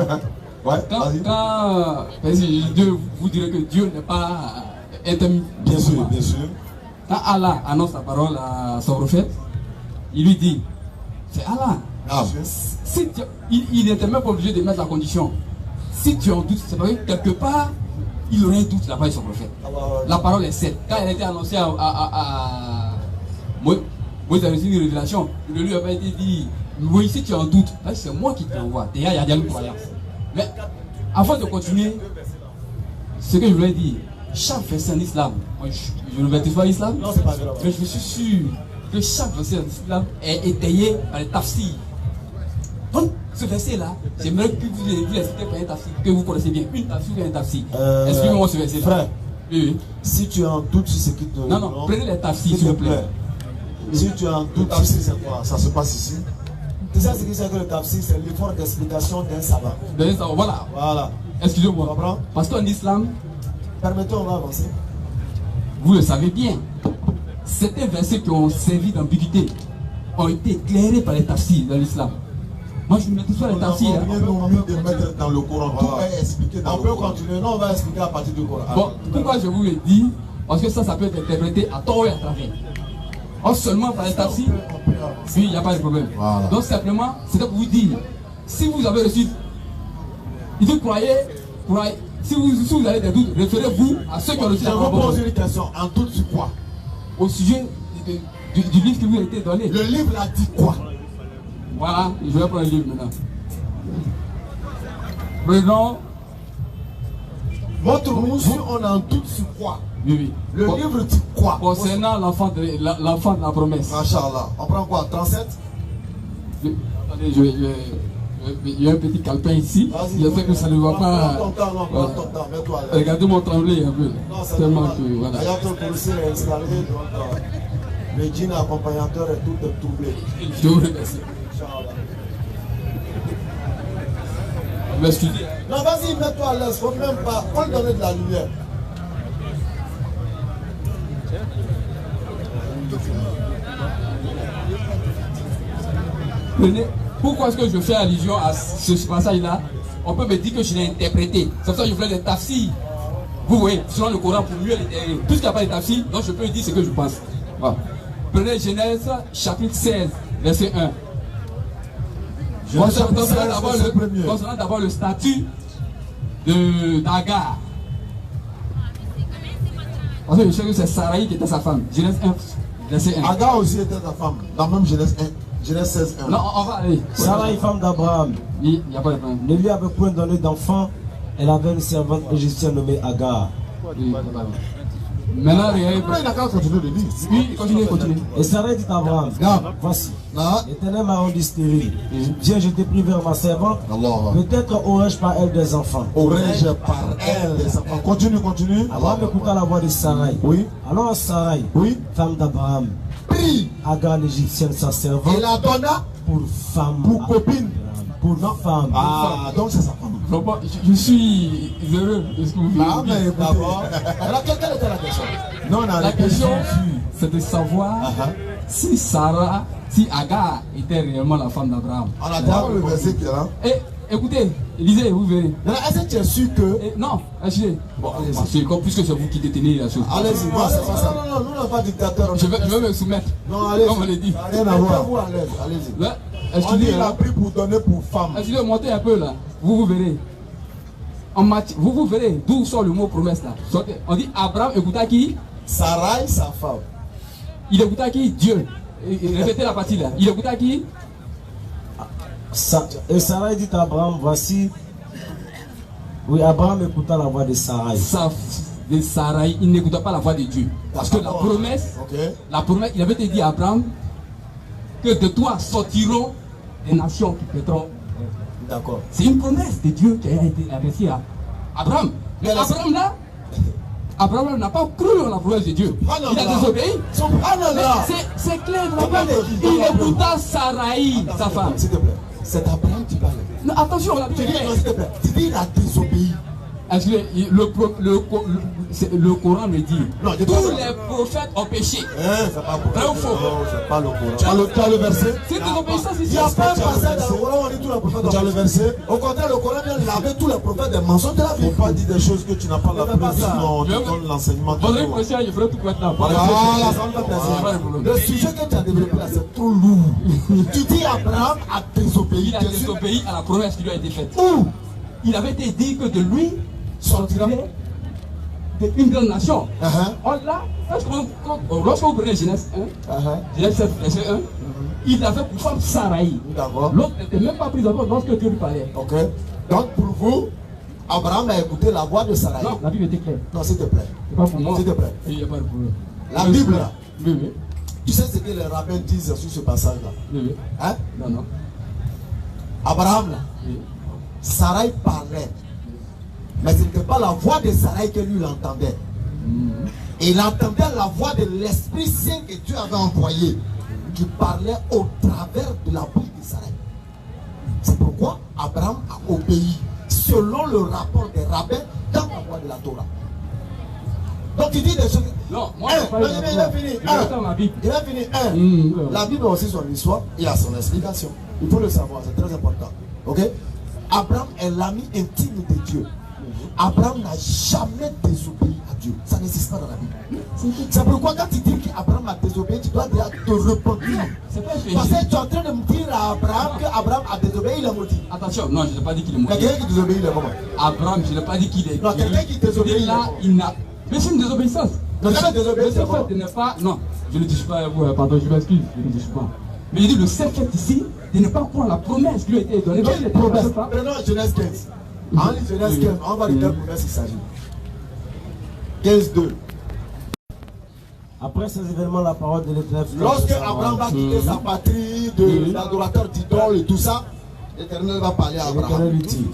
S9: Ouais,
S5: quand Dieu vous dirait que Dieu n'est pas intermittent.
S9: Bien sûr, bien sûr.
S5: Quand Allah annonce la parole à son prophète, il lui dit, c'est Allah.
S9: Ah.
S5: Si il n'était même pas obligé de mettre la condition. Si tu en doutes, c'est parce que quelque part, il aurait un doute là-bas de son prophète. La parole est cette. Quand elle a été annoncée à Moïse a reçu une révélation, il lui avait été dit, Moïse, si tu en doutes, c'est moi qui t'envoie. Déjà, il y a une croyance. Mais avant de continuer, ce que je voulais dire, chaque verset en islam, je ne vais pas l'islam, mais je suis sûr que chaque verset en islam est étayé par les tafsirs. Donc, ce verset-là, j'aimerais que vous l'expliquiez par un tafsir que vous connaissez bien. Une tafsir ou un tafsir. Expliquez-moi ce verset-là.
S9: Frère,
S5: oui.
S9: Si tu es en doute sur ce qui te...
S5: Non, prenez les tafsirs, s'il vous plaît.
S9: Si tu es en doute, tafsir c'est quoi? Ça se passe ici.
S1: Tu sais ce que c'est que le tafsir? C'est l'effort d'explication d'un savant.
S5: Voilà.
S1: Voilà.
S5: Excusez-moi. Parce qu'en islam,
S1: permettez, on va avancer.
S5: Vous le savez bien. Certains versets qui ont servi d'ambiguïté ont été éclairés par les tafsirs dans l'islam. Moi, je me mets tout sur les tafsirs.
S9: On vient de mettre dans le Coran. Tout est expliqué dans le Coran.
S1: On peut continuer. Non, on va expliquer à partir du Coran.
S5: Bon, pourquoi je vous le dis? Parce que ça peut être interprété à tort et à travers. Or, seulement par les tafsirs, oui, il n'y a pas de problème. Voilà. Donc, simplement, c'est pour vous dire, si vous avez reçu, si vous croyez, si vous avez des doutes, référez-vous à ceux qui ont reçu la parole.
S1: Je vous pose une question. En doute sur quoi?
S5: Au sujet du livre qui vous a été donné.
S1: Le livre a dit quoi?
S5: Voilà, je vais prendre le livre maintenant. Prenons.
S1: Montre-nous si on en doute sur quoi?
S5: Oui, oui.
S1: Le livre dit quoi?
S5: Concernant l'enfant de la promesse.
S1: Machallah. On prend quoi? 37?
S5: Attendez, il y a un petit calepin ici. Je sais que ça ne va pas. Regardez mon tremblé un peu. Tellement que voilà.
S1: Est installé, donc le djinn accompagnateur est tout troublé.
S5: Je vous remercie. M'excusez.
S1: Non, vas-y, mets-toi à l'aise. Faut même pas. Faut lui donner de la lumière.
S5: Pourquoi est-ce que je fais allusion à ce passage-là? On peut me dire que je l'ai interprété. C'est pour ça que je fais des tafsirs. Vous voyez, selon le Coran pour mieux l'éterner. Puisqu'il n'y a pas de tafsir, donc je peux dire ce que je pense. Voilà. Prenez Genèse chapitre 16, verset 1. Concernant d'abord le statut d'Agar. Parce que je sais que c'est Sarai qui était sa femme. Genèse 1, verset 1.
S1: Agar aussi était sa femme. Dans même Genèse 1. Genèse 16, 1.
S5: Non, on va aller.
S4: Sarai, femme d'Abraham,
S5: il n'y a pas de problème.
S4: ne lui avait point donné d'enfant. Elle avait une servante égyptienne nommée Agar.
S5: Maintenant, regardez.
S1: Il n'a qu'à continuer de lire.
S5: Oui, continuez.
S4: Et Sarai dit à Abraham, voici, l'Éternel m'a rendu stérile. Viens, je t'ai pris vers ma servante. Peut-être aurais-je par elle des enfants.
S1: Aurais-je par elle des enfants. Continue.
S4: Abraham écouta la voix de Sarai.
S1: Oui.
S4: Alors Sarai, femme d'Abraham,
S1: prie
S4: Agar l'égyptienne, sa servante,
S1: et la donna
S4: pour femme.
S1: Pour copine.
S4: Pour femme.
S1: Ah, donc c'est sa femme.
S5: Je suis heureux de ce que vous dites.
S1: Ah, mais d'abord. Alors, quelle était la question? Non,
S5: la question, c'est de savoir si Sarah, si Agar était réellement la femme d'Abraham.
S1: On a déjà le verset qui est là.
S5: Et écoutez, lisez, vous verrez.
S1: Est-ce que tu es sûr que.
S5: Non, achetez. Bon, puisque c'est vous qui détenez la chose.
S1: Allez-y, non, nous n'avons pas dictateur.
S5: Je vais me soumettre.
S1: Non, allez-y.
S5: Comme on l'a dit.
S1: Rien à voir. Allez-y. On dit qu'il a pris pour donner pour femme.
S5: Excusez, montez un peu là. Vous verrez. Vous verrez d'où sort le mot promesse là. On dit Abraham écouta qui?
S1: Sarai, sa femme.
S5: Il écouta qui? Dieu. Répétez la partie là. Il écouta qui?
S4: Et Sarai dit à Abraham, voici. Oui, Abraham écouta la voix de Sarai.
S5: De Sarai, il n'écouta pas la voix de Dieu. Parce que la promesse, il avait dit à Abraham que de toi sortiront des nations qui pétront.
S1: D'accord.
S5: C'est une promesse de Dieu qui a été adressée à Abraham. Mais Abraham n'a pas cru en la promesse de Dieu. Il a désobéi. C'est clair de la part. Il écouta Sarai, sa femme.
S1: S'il te plaît, c'est Abraham qui parle.
S5: Non, attention, la
S1: S'il te plaît, tu dis il a désobéi.
S5: Le Coran me dit tous les prophètes ont péché.
S1: C'est pas vrai ou faux? C'est pas le Coran. Tu as le verset?
S5: C'est désobéissance ici.
S1: Il n'y a pas un passage dans le Coran où on dit tous les prophètes. Tu as le verset? Au contraire, le Coran vient laver tous les prophètes des mensonges de la vie. Il ne faut pas dire des choses que tu n'as pas la preuve. Sinon, on te donne l'enseignement.
S5: Vendredi prochain, je ferai tout maintenant.
S1: Voilà, ça me fait plaisir. Le sujet que tu as développé là, c'est trop lourd. Tu dis Abraham a désobéi.
S5: Il a désobéi à la promesse qui lui a été faite.
S1: Où?
S5: Il avait été dit que de lui sortirait une grande nation. Lorsque vous prenez Genèse 1, Genèse 7, verset 1, il avait pour femme Sarai. L'autre n'était même pas pris en compte lorsque Dieu lui parlait.
S1: Ok. Donc pour vous, Abraham a écouté la voix de Sarai.
S5: Non, la Bible était claire.
S1: Non, s'il te plaît.
S5: C'est pas pour moi.
S1: S'il te plaît.
S5: Il n'y a pas de problème.
S1: La Bible là.
S5: Oui.
S1: Tu sais ce que les rabbins disent sur ce passage là?
S5: Oui.
S1: Hein?
S5: Non.
S1: Abraham là.
S5: Oui.
S1: Sarai parlait. Mais ce n'était pas la voix de Sarai que lui l'entendait. Il entendait la voix de l'Esprit Saint que Dieu avait envoyé, qui parlait au travers de la bouche de Sarai.
S9: C'est pourquoi Abraham a obéi selon le rapport des rabbins dans la loi de la Torah. Donc tu dis des choses.
S5: Non, moi
S9: il va finir. La Bible a aussi son histoire et a son explication. Il faut le savoir, c'est très important. Ok? Abraham est l'ami intime de Dieu. Abraham n'a jamais désobéi à Dieu. Ça n'existe pas dans la Bible. C'est pourquoi quand tu dis qu'Abraham a désobéi, tu dois déjà te repentir. Parce que tu es en train de me dire à Abraham qu'Abraham a désobéi, il est maudit.
S5: Attention, non, je n'ai pas dit qu'il est maudit.
S9: Quelqu'un qui désobéit, il est comment?
S5: Abraham, je n'ai pas dit qu'il est.
S9: Non, quelqu'un qui désobéit,
S5: là, il n'a. Mais c'est une désobéissance.
S9: Non, c'est une désobéissance.
S5: Le fait de ne pas. Non, je ne dis pas. Pardon, je m'excuse, je ne dis pas. Mais je dis le seul fait ici de ne pas prendre la promesse qui lui a été donnée.
S9: Quelle promesse? Prenons Genèse 15. En Genèse 15, on va de quelle promesse il s'agit? 15:2.
S4: Après ces événements, la parole de l'Éternel.
S9: Lorsque Abraham va quitter sa patrie de l'adorateur d'idole et tout ça, l'Éternel va parler à Abraham.
S4: L'Éternel lui dit,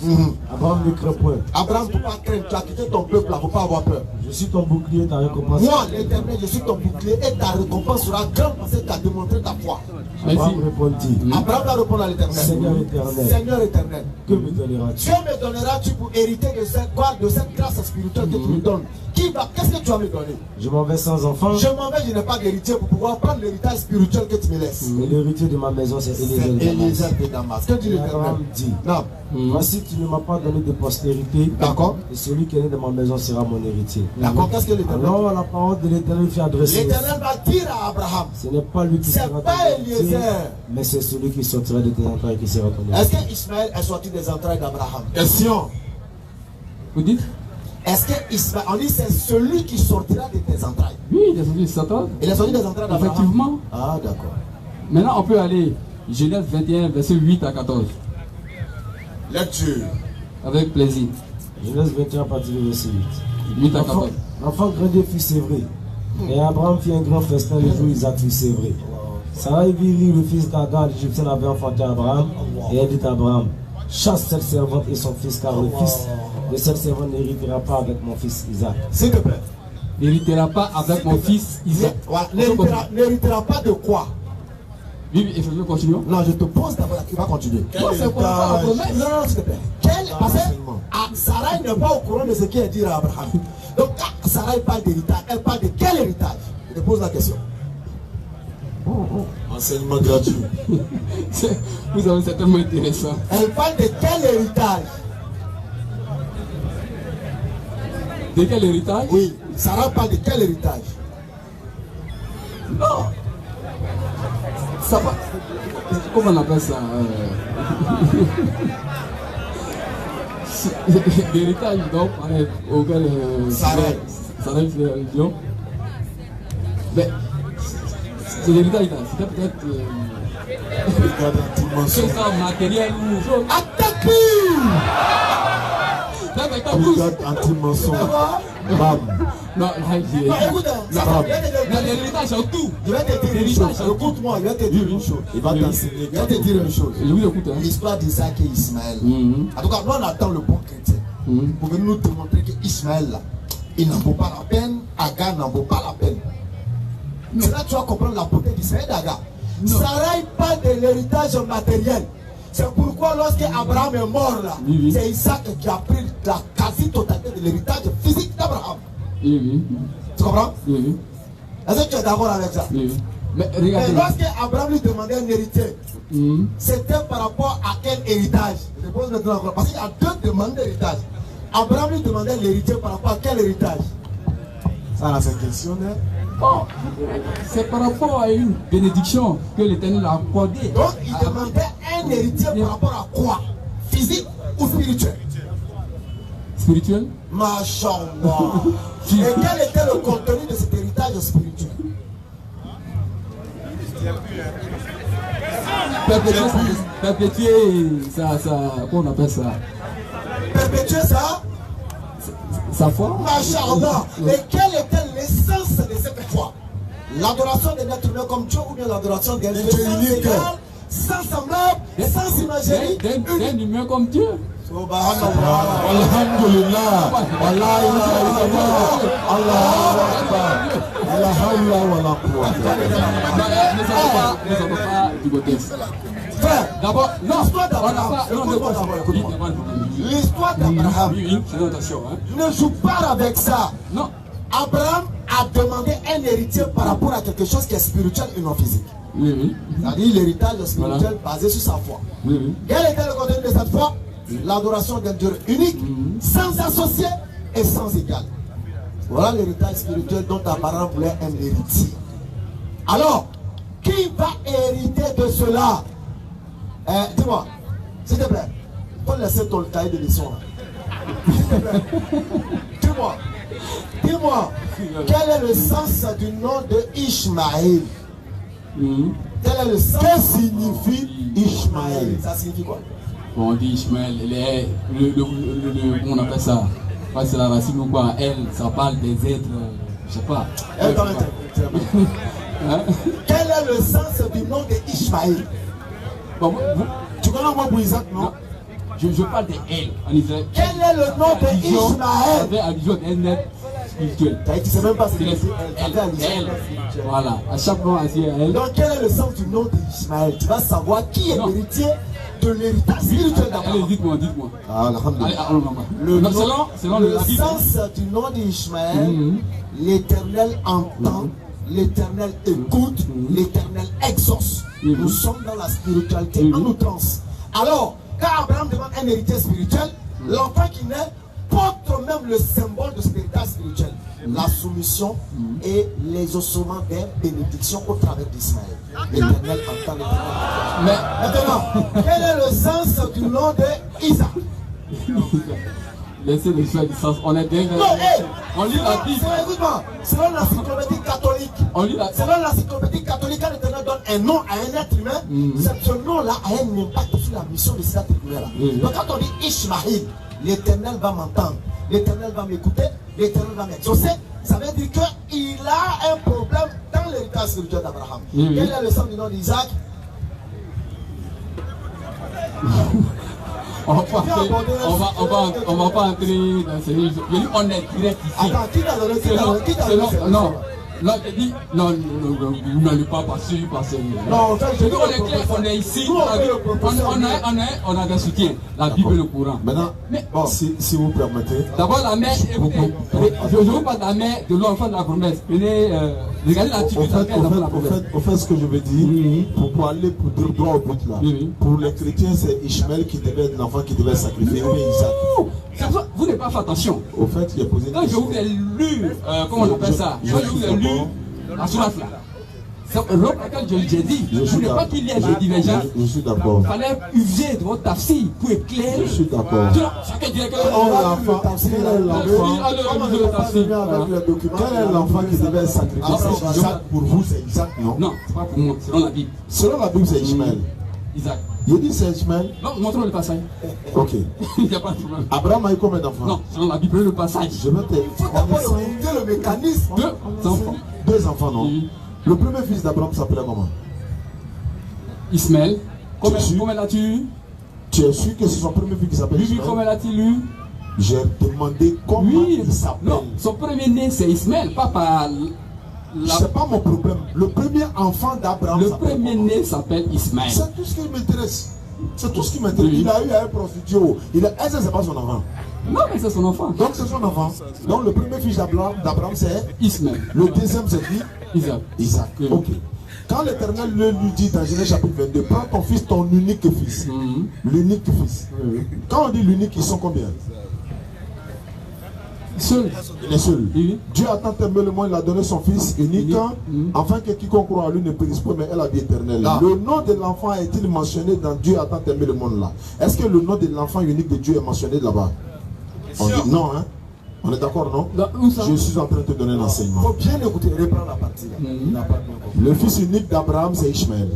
S4: Abraham ne craint point.
S9: Abraham, il ne faut pas craindre, tu as quitté ton peuple, il ne faut pas avoir peur.
S4: Je suis ton bouclier, ta récompense.
S9: Moi, l'Éternel, je suis ton bouclier et ta récompense sera grande parce que tu as démontré ta foi.
S4: Abraham répondit,
S9: Abraham va répondre à l'Éternel.
S4: Seigneur éternel,
S9: Seigneur éternel,
S4: que me donneras-tu?
S9: Dieu me donneras-tu pour hériter de cette grâce spirituelle que tu me donnes? Qu'est-ce que tu vas me donner?
S4: Je m'en vais sans enfant.
S9: Je m'en vais, je n'ai pas d'héritier pour pouvoir prendre l'héritage spirituel que tu me laisses.
S4: Et l'héritier de ma maison, c'est Eliezer
S9: de Damas. Que dit l'Éternel?
S4: Abraham dit,
S9: non.
S4: Voici, tu ne m'as pas donné de postérité.
S9: D'accord.
S4: Et celui qui est né de ma maison sera mon héritier.
S9: D'accord. Qu'est-ce que l'Éternel?
S4: Alors la parole de l'Éternel fait adresser.
S9: L'Éternel va dire à Abraham.
S4: Ce n'est pas lui qui sera ton héritier, mais c'est celui qui sortira de tes entrailles qui sera ton héritier.
S9: Est-ce qu'Ismaël est sorti des entrailles d'Abraham? Question.
S5: Vous dites?
S9: Est-ce que Ismaël, on dit c'est celui qui sortira de tes entrailles?
S5: Oui, il est sorti de Satan.
S9: Il est sorti des entrailles d'Abraham?
S5: Effectivement.
S9: Ah, d'accord.
S5: Maintenant, on peut aller Genèse 21, verset 8 à 14.
S9: Lecture.
S5: Avec plaisir.
S4: Genèse 21, à partir du verset 8.
S5: 8 à 14.
S4: L'enfant grandit fut sévré. Et Abraham fit un grand festin le jour où Isaac fut sévré. Sarai vit le fils d'Agar, l'Égyptienne, avait enfanté Abraham. Et elle dit à Abraham, chasse cette servante et son fils, car le fils de cette servante n'héritera pas avec mon fils Isaac.
S9: S'il te plaît.
S5: N'héritera pas avec mon fils Isaac.
S9: N'héritera pas de quoi?
S5: Oui, et je veux continuer.
S9: Non, je te pose d'abord, tu vas continuer.
S5: Non, c'est pour la promesse.
S9: Non, s'il te plaît. Parce que Sarah n'est pas au courant de ce qui est dit à Abraham. Donc, Sarah parle d'héritage. Elle parle de quel héritage? Je te pose la question. Enseignement gratuit.
S5: Vous avez c'est tellement intéressant.
S9: Elle parle de quel héritage?
S5: De quel héritage?
S9: Oui, Sarah parle de quel héritage?
S5: Non. Ça va. Comment on appelle ça? L'héritage, donc, auquel Sarah fait allusion. Mais c'est l'héritage là, c'était peut-être quelque chose matériel ou chose.
S9: Attaque! Anti-mensonge. Bam.
S5: Non,
S9: écoute,
S5: l'héritage c'est tout.
S9: Je vais te dire une chose. Écoute-moi, je vais te dire une chose. Il va t'enseigner. Je vais te dire une chose.
S5: Je vous écoute.
S9: L'histoire d'Isaac et Ismaël. En tout cas, nous on attend le bon chrétien pour venir nous démontrer que Ismaël là, il n'en vaut pas la peine. Agar n'en vaut pas la peine. Mais là, tu vas comprendre la beauté d'Ismaël d'Agar. Sarah parle de l'héritage matériel. C'est pourquoi lorsque Abraham est mort là, c'est Isaac qui a pris la quasi-totalité de l'héritage physique d'Abraham.
S5: Oui.
S9: Tu comprends?
S5: Oui.
S9: Est-ce que tu es d'accord avec ça?
S5: Oui. Mais regardez.
S9: Lorsque Abraham lui demandait un héritier, c'était par rapport à quel héritage? Je pose maintenant encore. Parce qu'il y a deux demandes d'héritage. Abraham lui demandait l'héritier par rapport à quel héritage? Ça là, c'est questionnaire.
S5: Bon, c'est par rapport à une bénédiction que l'Éternel a accordée.
S9: Donc, il demandait un héritier par rapport à quoi? Physique ou spirituel?
S5: Spirituel?
S9: Machallah. Et quel était le contenu de cet héritage spirituel?
S5: Perpétuer ça, comment on appelle ça?
S9: Perpétuer ça?
S5: Sa foi?
S9: Machallah. Et quelle était l'essence de cette foi? L'adoration d'un être humain comme Dieu ou bien l'adoration d'un être unique, sans semblable, sans imagerie,
S5: d'un humain comme Dieu.
S9: Alhamdulillah. Allah ilaha illallah. Allahu akbar. La hawla wa la quwwata.
S5: Ne sommes pas du côté. D'abord, non,
S9: l'histoire d'Abraham ne joue pas avec ça.
S5: Non.
S9: Abraham a demandé un héritier par rapport à quelque chose qui est spirituel et non physique. C'est-à-dire l'héritage spirituel basé sur sa foi. Quel était le contenu de cette foi? L'adoration d'un Dieu unique, sans associé et sans égal. Voilà l'héritage spirituel dont Abraham voulait un héritier. Alors, qui va hériter de cela? Dis-moi, s'il te plaît, faut laisser ton cahier de leçons là. Dis-moi, quel est le sens du nom de Ishmaël? Quel est le sens? Que signifie Ishmaël? Ça signifie quoi?
S5: Bon, on dit Ishmaël, comment on appelle ça? C'est la racine ou quoi? Elle, ça parle des êtres, je sais pas.
S9: Quel est le sens du nom de Ishmaël?
S5: Bon,
S9: tu connais le mot pour Isaac, non?
S5: Je parle de elle en Israël.
S9: Quel est le nom de Ishmaël?
S5: Avec allusion d'un être spirituel.
S9: Tu sais même pas ce que c'est.
S5: Voilà, à chaque fois, elle.
S9: Donc, quel est le sens du nom d'Ishmaël? Tu vas savoir qui est l'héritier de l'héritage spirituel d'Abraham.
S5: Allez, dites-moi.
S9: Ah, alhamdulillah.
S5: Selon
S9: le sens du nom d'Ishmaël, l'Éternel entend, l'Éternel écoute, l'Éternel exauce. Nous sommes dans la spiritualité en outrance. Alors, quand Abraham demande un héritier spirituel, l'enfant qui naît porte même le symbole de cet héritage spirituel. La soumission et l'exaucement des bénédictions au travers d'Ismaël. L'Éternel entend l'Éternel. Mais maintenant, quel est le sens du nom de Isaac?
S5: Laissez les choix du sens. On est bien.
S9: Non,
S5: on lit la Bible.
S9: Selon l'encyclopédie catholique, selon l'encyclopédie catholique, quand l'Éternel donne un nom à un être humain, ce nom-là a un impact sur la mission de cet être humain-là. Donc quand on dit Ishmaël, l'Éternel va m'entendre, l'Éternel va m'écouter, l'Éternel va m'exaucer. Ça veut dire qu'il a un problème dans l'héritage spirituel d'Abraham. Quel est le sens du nom d'Isaac?
S5: On va pas entrer dans ces livres. On est direct ici.
S9: Attends, qui t'a donné
S5: non, là, je dis, non, vous n'allez pas passer.
S9: Non,
S5: je dis, on est clair, on est ici. On a des soutiens. La Bible et le Coran.
S9: Maintenant, bon, si vous permettez.
S5: D'abord, la mère, je vous parle de la mère de l'enfant de la promesse. Regardez l'attitude de la promesse.
S9: Au fait, ce que je veux dire, pour aller droit au but là, pour les chrétiens, c'est Ishmaël qui devait être l'enfant qui devait sacrifier, mais Isaac.
S5: Vous n'avez pas fait attention.
S9: Au fait, il a posé une
S5: question. Quand je vous ai lu, comment on appelle ça? Quand je vous ai lu, à Surat là. C'est laquelle j'ai dit, je ne voulais pas qu'il y ait des divergences.
S9: Je suis d'accord.
S5: Il fallait user de votre tafsir pour éclairer.
S9: Je suis d'accord.
S5: Chacun dirait que
S9: quel est l'enfant qui devait sacrifier? Isaac pour vous, c'est Isaac, non?
S5: Non, c'est pas pour moi, selon la Bible.
S9: Selon la Bible, c'est Ishmaël.
S5: Isaac.
S9: Il dit c'est Ishmaël?
S5: Non, montre-moi le passage.
S9: Ok.
S5: Il n'y a pas de problème.
S9: Abraham a eu combien d'enfants?
S5: Non, selon la Bible, le passage.
S9: Je vais te. Il faut d'abord remonter le mécanisme. Deux enfants, non? Le premier fils d'Abraham s'appelait comment?
S5: Ismaël. Comment l'as-tu eu?
S9: Tu es sûr que c'est son premier fils qui s'appelle Ismaël?
S5: Oui, comment l'as-tu lu?
S9: J'ai demandé comment il s'appelle.
S5: Non, son premier né c'est Ismaël, pas par...
S9: C'est pas mon problème. Le premier enfant d'Abraham.
S5: Le premier né s'appelle Ismaël.
S9: C'est tout ce qui m'intéresse. C'est tout ce qui m'intéresse. Il a eu un prostitué. Est-ce que c'est pas son enfant?
S5: Non, mais c'est son enfant.
S9: Donc c'est son enfant. Donc le premier fils d'Abraham c'est
S5: Ismaël.
S9: Le deuxième c'est qui?
S5: Isaac.
S9: Ok. Quand l'Éternel lui dit dans Genèse chapitre 22, prends ton fils, ton unique fils. L'unique fils. Quand on dit l'unique, ils sont combien?
S5: Seul.
S9: Il est seul. Dieu a tant aimé le monde, il a donné son fils unique, afin que quiconque croit en lui ne périsse pas, mais elle a vie éternelle. Le nom de l'enfant est-il mentionné dans Dieu a tant aimé le monde là? Est-ce que le nom de l'enfant unique de Dieu est mentionné là-bas? On dit non, hein? On est d'accord, non? Je suis en train de te donner un enseignement. Il faut bien écouter, reprends la partie là. Le fils unique d'Abraham, c'est Ishmaël.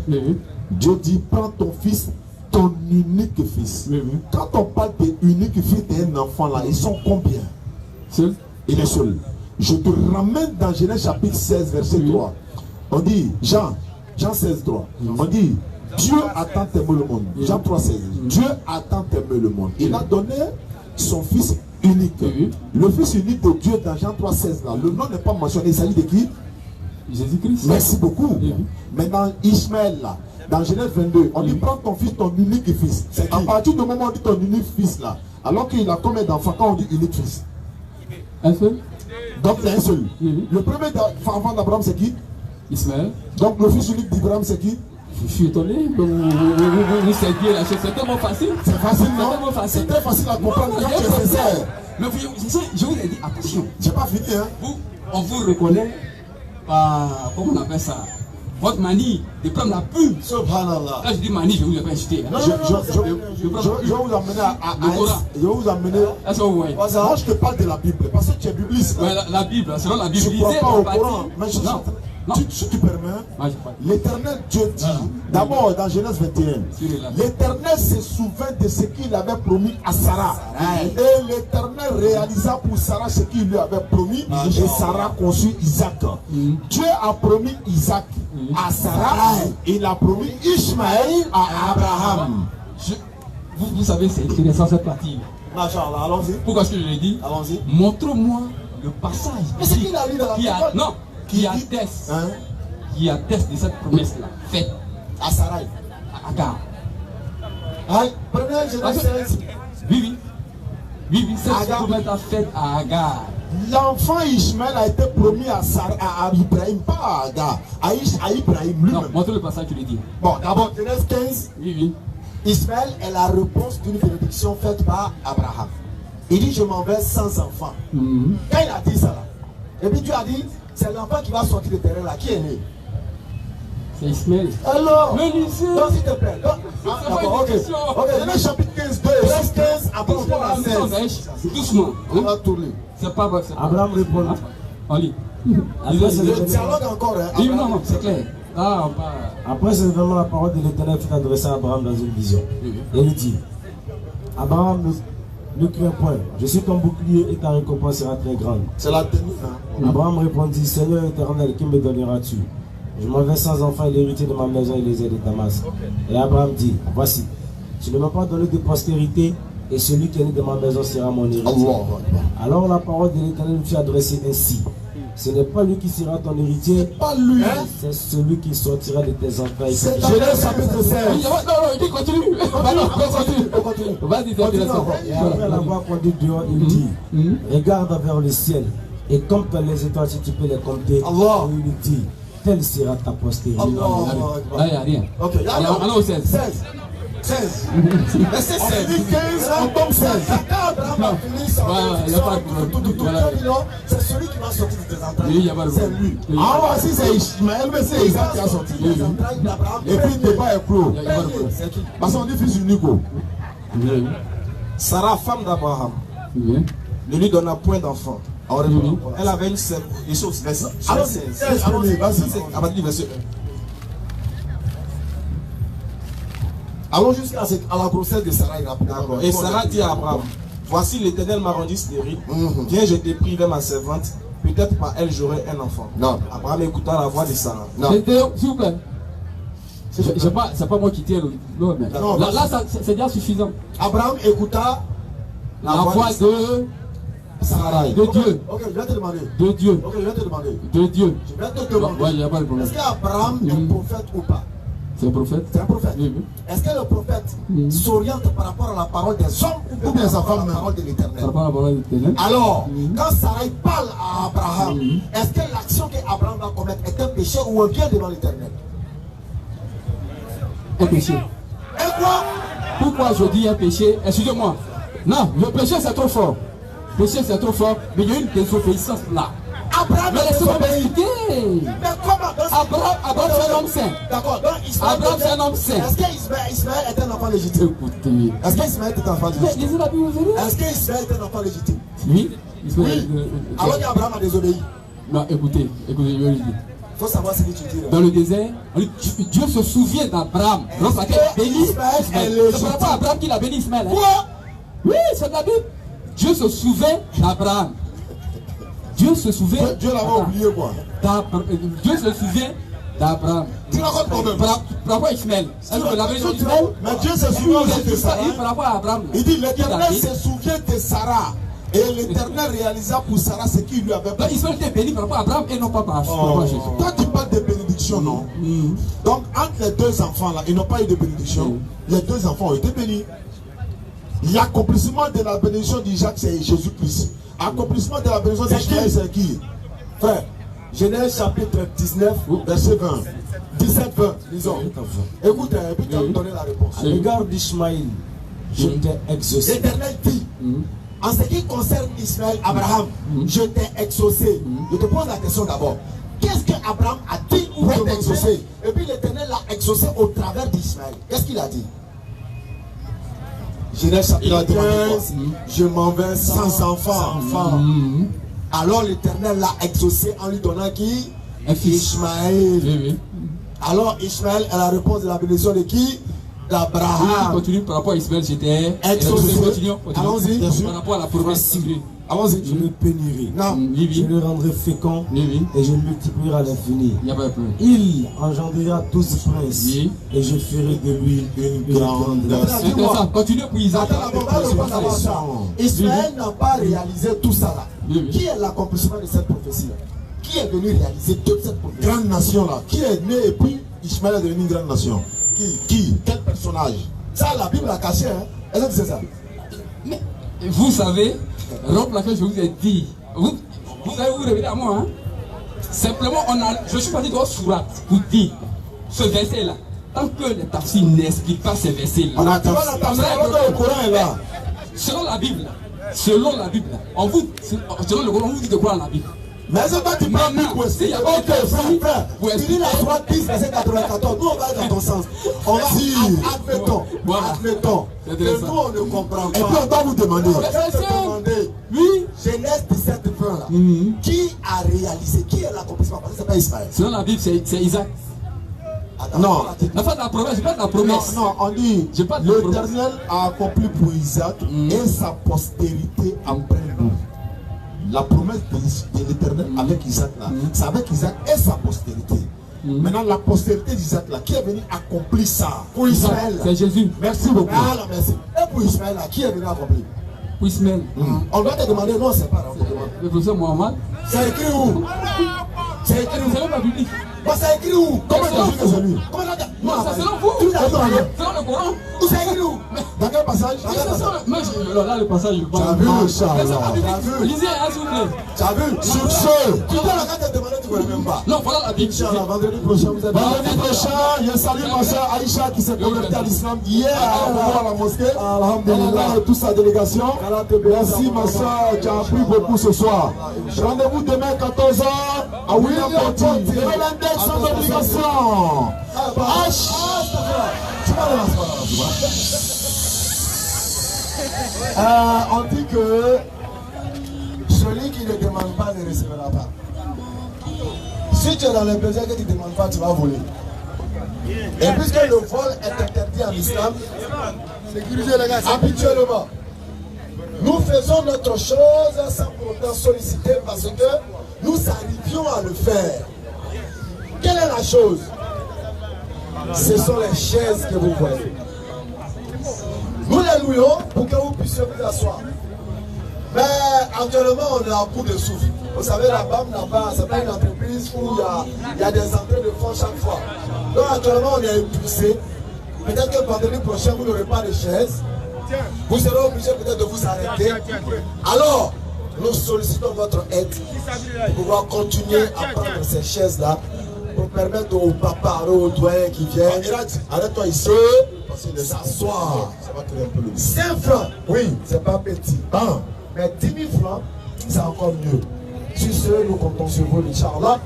S9: Dieu dit, prends ton fils, ton unique fils. Quand on parle de unique fils d'un enfant là, ils sont combien?
S5: Seul.
S9: Il est seul. Je te ramène dans Genèse chapitre 16, verset 3. On dit, Jean 16, 3. On dit, Dieu a tant aimé le monde. Jean 3,16. Dieu a tant aimé le monde. Il a donné son fils unique. Le fils unique de Dieu dans Jean 3,16 là. Le nom n'est pas mentionné. Il s'agit de qui?
S5: Jésus-Christ.
S9: Merci beaucoup. Maintenant, Ishmaël là, dans Genèse 22, on dit prends ton fils, ton unique fils. À partir du moment où on dit ton unique fils là, alors qu'il a combien d'enfants quand on dit unique fils?
S5: Un seul.
S9: Donc il y a un seul. Le premier enfant d'Abraham c'est qui?
S5: Ismaël.
S9: Donc le fils unique d'Abraham c'est qui?
S5: Je suis étonné. Vous serviez la chose. C'est tellement facile.
S9: C'est facile, non?
S5: C'est tellement facile.
S9: C'est très facile à comprendre quand tu es sincère.
S5: Mais je vous ai dit, attention.
S9: J'ai pas fini, hein?
S5: On vous reconnaît par, comment on appelle ça? Votre manie de prendre la pub.
S9: Subhanallah.
S5: Là, je dis manie, je vous l'ai pas acheté.
S9: Je vais vous amener je vais vous amener. Moi, je te parle de la Bible. Parce que tu es bibliste.
S5: Ouais, la Bible, selon la Bible.
S9: Je ne crois pas au Coran. Mais si tu permets, l'Éternel Dieu dit, d'abord dans Genèse 21, l'Éternel se souvint de ce qu'il avait promis à Sarah. Et l'Éternel réalisa pour Sarah ce qu'il lui avait promis. Et Sarah conçut Isaac. Dieu a promis Isaac à Sarah. Il a promis Ishmaël à Abraham.
S5: Vous savez, c'est intéressant cette partie.
S9: Allons-y.
S5: Pourquoi est-ce que je l'ai dit?
S9: Allons-y.
S5: Montre-moi le passage.
S9: Mais c'est qu'il a lu dans la Bible.
S5: Non. Qui atteste de cette promesse-là faite
S9: à Sarah,
S5: à Agar.
S9: Prenez Genèse 16.
S5: Oui, cette promesse a faite à Agar.
S9: L'enfant Ishmaël a été promis à Ibrahim, pas à Agar, à Ibrahim lui-même.
S5: Non, montre le passage, tu l'as dit.
S9: Bon, d'abord, Genèse 15. Ismaël est la réponse d'une bénédiction faite par Abraham. Il dit, je m'en vais sans enfant. Quand il a dit ça, là, et puis Dieu a dit, c'est l'enfant qui va sortir du terrain là. Qui est né?
S5: C'est Ismaël.
S9: Alors,
S5: donc
S9: s'il te plaît. D'accord, ok. Genèse chapitre 15, 2, 15, après on va à 16.
S5: Doucement.
S9: On va tourner.
S5: C'est pas vrai.
S4: Abraham répond.
S5: On lit.
S9: Le dialogue encore.
S5: Non, c'est clair.
S4: Après, c'est vraiment la parole de l'Éternel qui adressée à Abraham dans une vision. Et il dit, Abraham, ne crains point, je suis ton bouclier et ta récompense sera très grande.
S9: C'est la tenue.
S4: Abraham répondit, Seigneur éternel, qui me donneras-tu? Je m'en vais sans enfant et l'héritier de ma maison et les aides de Damas. Et Abraham dit, voici, tu ne m'as pas donné de postérité et celui qui est né de ma maison sera mon héritier. Alors la parole de l'Éternel fut adressée ainsi. Ce n'est pas lui qui sera ton héritier,
S9: pas lui,
S4: c'est celui qui sortira de tes enfants.
S9: C'est Genèse chapitre 16.
S5: Non, continue. Continue. Vas-y, c'est intéressant.
S4: Et après l'avoir conduit dehors, il dit, regarde vers le ciel et compte les étoiles si tu peux les compter. Et il dit, telle sera ta postérité.
S5: Là, il n'y a rien.
S9: Ok,
S5: allons au 16.
S9: 16. Mais c'est 16. On dit 15, on tombe 16. Quand Abraham a fini sa c'est celui qui va sortir de tes entrailles. C'est lui. Ah, voici, c'est Ishmaël, mais c'est Isaac qui a sorti. Et puis, le débat est clos. Parce qu'on dit fils unique.
S10: Sarah, femme d'Abraham, ne lui donna point d'enfant. Elle avait une seule.
S9: Alors, 16.
S10: À partir du verset 1.
S9: Allons jusqu'à la grossesse de Sarah.
S10: Et Sarah dit à Abraham, voici l'Éternel m'a rendu stérile. Viens, je t'ai pris vers ma servante. Peut-être par elle j'aurai un enfant.
S9: Non.
S10: Abraham écouta la voix de Sarah.
S5: S'il vous plaît. C'est pas moi qui tiens le. Là, c'est déjà suffisant.
S9: Abraham écouta
S5: la voix de
S9: Sarah.
S5: De Dieu.
S9: Ok, je vais te demander.
S5: De Dieu.
S9: Ok, je vais te demander.
S5: De Dieu.
S9: Je vais te demander. Est-ce qu'Abraham est un prophète ou pas?
S5: C'est un prophète.
S9: C'est un prophète. Est-ce que le prophète s'oriente par rapport à la parole des hommes ou bien sa femme, la parole de l'Éternel?
S5: Par rapport à la parole de l'Éternel.
S9: Alors, quand Sarah parle à Abraham, est-ce que l'action qu'Abraham va commettre est un péché ou un bien devant l'Éternel?
S5: Un péché.
S9: Et quoi?
S5: Pourquoi je dis un péché? Excusez-moi. Non, le péché c'est trop fort. Le péché c'est trop fort, mais il y a une désobéissance là.
S9: Abraham
S5: mais laissez-moi m'expliquer.
S9: Mais comment?
S5: Abraham c'est un homme saint.
S9: D'accord.
S5: Abraham c'est un homme saint.
S9: Est-ce qu'Ismaël est un enfant légitime?
S5: Écoutez.
S9: Est-ce qu'Ismaël est un enfant légitime?
S5: Mais lisez la Bible, vous allez.
S9: Est-ce qu'Ismaël est un enfant légitime?
S5: Oui.
S9: Oui. Alors qu'Abraham a désobéi.
S5: Non, écoutez, je vais le dire.
S9: Il faut savoir ce que tu dis.
S5: Dans le désert, Dieu se souvient d'Abraham. Lorsqu'il bénit Ismaël. C'est pas Abraham qui l'a béni Ismaël.
S9: Quoi?
S5: Oui, c'est la Bible. Dieu se souvient d'Abraham. Dieu se souvient.
S9: Dieu l'avait oublié quoi?
S5: Dieu se souvient d'Abraham.
S9: Tu racontes quand même.
S5: Par rapport à Ismaël.
S9: Mais Dieu se souvient aussi de Sarah.
S5: Par rapport à Abraham.
S9: Il dit l'Éternel se souvient de Sarah. Et l'Éternel réalisa pour Sarah ce qu'il lui avait
S5: fait. Ismaël était béni par rapport à Abraham et non pas par rapport à Jésus.
S9: Toi tu parles de bénédiction, non? Donc entre les deux enfants là, ils n'ont pas eu de bénédiction. Les deux enfants ont été bénis. L'accomplissement de la bénédiction d'Isaac, c'est Jésus-Christ. L'accomplissement de la bénédiction d'Ismaël, c'est qui? Frère, Genèse chapitre 19, verset 20. 17, 20, disons. Écoute, et puis tu vas me donner la réponse.
S4: À l'égard d'Ismaël, je t'ai exaucé.
S9: L'Éternel dit, en ce qui concerne Ismaël, Abraham, je t'ai exaucé. Je te pose la question d'abord. Qu'est-ce que Abraham a dit ou je t'ai exaucé? Et puis l'Éternel l'a exaucé au travers d'Ismaël. Qu'est-ce qu'il a dit? Genèse chapitre 15, je m'en vais sans enfant. Alors l'Éternel l'a exaucé en lui donnant qui? Ismaël. Alors Ismaël est la réponse de la bénédiction de qui? D'Abraham.
S5: Continue par rapport à Ismaël, j'étais
S9: exaucé.
S5: Allons-y. Par rapport à la promesse.
S9: Allons-y.
S4: Je le bénirai.
S9: Non.
S4: Je le rendrai fécond et je le multiplierai à l'infini.
S5: Il n'y a pas de problème.
S4: Il engendrera 12 princes et je ferai de lui une grande nation.
S5: Continue pour Isaac.
S9: Ismaël n'a pas réalisé tout ça là. Qui est l'accomplissement de cette prophétie là? Qui est venu réaliser toute cette prophétie? Grande nation là. Qui est né et puis Ismaël est devenu une grande nation? Qui? Quel personnage? Ça la Bible a caché, hein? Est-ce que c'est ça?
S5: Mais vous savez, rompre laquelle je vous ai dit, vous allez vous révéler à moi, hein? Simplement, je suis parti de votre sourate pour dire ce verset là. Tant que les tafsirs n'expliquent pas ces versets là.
S9: Le Coran est là.
S5: Selon la Bible, selon le Coran, on vous dit de croire à la Bible.
S9: Mais c'est pas tu prends plus question. Ok, frère, tu dis la sourate 10, verset 94. Nous, on va aller dans ton sens. On va dire, admettons. Que nous, on ne comprend pas. Et puis, on va vous demander. Oui, Genèse 17, 20 là. Qui a réalisé? Qui est l'accomplissement? Parce que c'est pas Ismaël.
S5: Selon la Bible, c'est Isaac.
S9: Non.
S5: La fin de la promesse, j'ai pas de la promesse.
S9: Non, on dit l'Éternel a accompli pour Isaac et sa postérité après nous. La promesse de l'Éternel avec Isaac là, c'est avec Isaac et sa postérité. Maintenant, la postérité d'Isaac là, qui est venu accomplir ça pour Ismaël?
S5: C'est Jésus.
S9: Merci beaucoup. Alors, merci. Et pour Ismaël là, qui est venu accomplir?
S5: Pour Ismaël.
S9: On doit te demander, non, c'est pas
S5: le professeur Mohamed.
S9: C'est écrit où? C'est écrit où?
S5: C'est même pas biblique.
S9: C'est écrit où? Comment tu as vu que c'est lui?
S5: Non, c'est selon vous. Selon le Coran.
S9: C'est écrit où? Dans quel passage?
S5: Là, le passage, je parle.
S9: Tu as vu le chat?
S5: Lisez, s'il vous plaît.
S9: Tu as vu? Sur ce, tu dois la carte de demander, tu ne connais même pas.
S5: Non, voilà la Bible.
S9: Inch'Allah, vendredi prochain, vous êtes vendredi prochain. Je salue ma soeur Aïcha qui s'est convertie à l'islam hier à la mosquée. Alhamdulillah, toute sa délégation. Merci ma soeur, tu as appris beaucoup ce soir. Rendez-vous demain 14h à William Porti. L'index sans obligation. On dit que celui qui ne demande pas ne recevra pas. Si tu es dans les besoins que tu ne demandes pas, tu vas voler. Et puisque le vol est interdit en islam, habituellement, nous faisons notre chose sans pourtant solliciter parce que nous arrivions à le faire. Quelle est la chose? Ce sont les chaises que vous voyez. Nous les louons pour que vous puissiez vous asseoir. Mais actuellement, on est à bout de souffle. Vous savez, la BAM n'a pas, c'est pas une entreprise où il y a des entrées de fonds chaque fois. Donc actuellement, on est épuisé. Peut-être que vendredi prochain, vous n'aurez pas de chaises. Vous serez obligé peut-être de vous arrêter. Alors, nous sollicitons votre aide pour pouvoir continuer à prendre ces chaises-là pour permettre aux papas, aux doyens qui viennent. Arrête-toi ici, de s'asseoir. Ça va créer un peu le 5 francs, oui, c'est pas petit. Hein? Mais 10 000 francs, c'est encore mieux. Sur ce, nous comptons sur vous, Inch'Allah,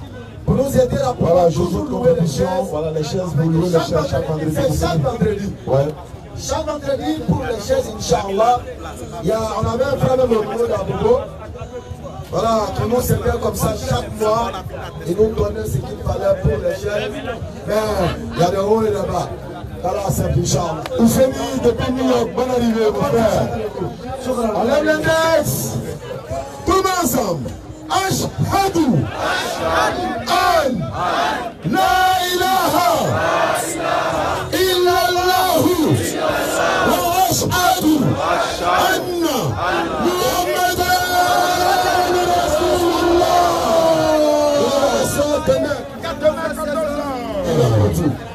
S9: pour nous aider à pouvoir toujours louer les chaises. Voilà les chaises, vous louez les chaises chaque vendredi. Chaque vendredi. Ouais. Chaque vendredi pour les chaises, Inch'Allah. On avait un frère même au niveau d'Abobo. Voilà, tout le monde s'est fait comme ça chaque mois. Ils nous donnaient ce qu'il fallait pour les chaises. Mais il y a des hauts et des bas. Voilà, c'est Inch'Allah. Oufemi depuis New York, bonne arrivée, mon frère. On lève l'index. Tout le monde ensemble. Ashhadu an la
S11: tout.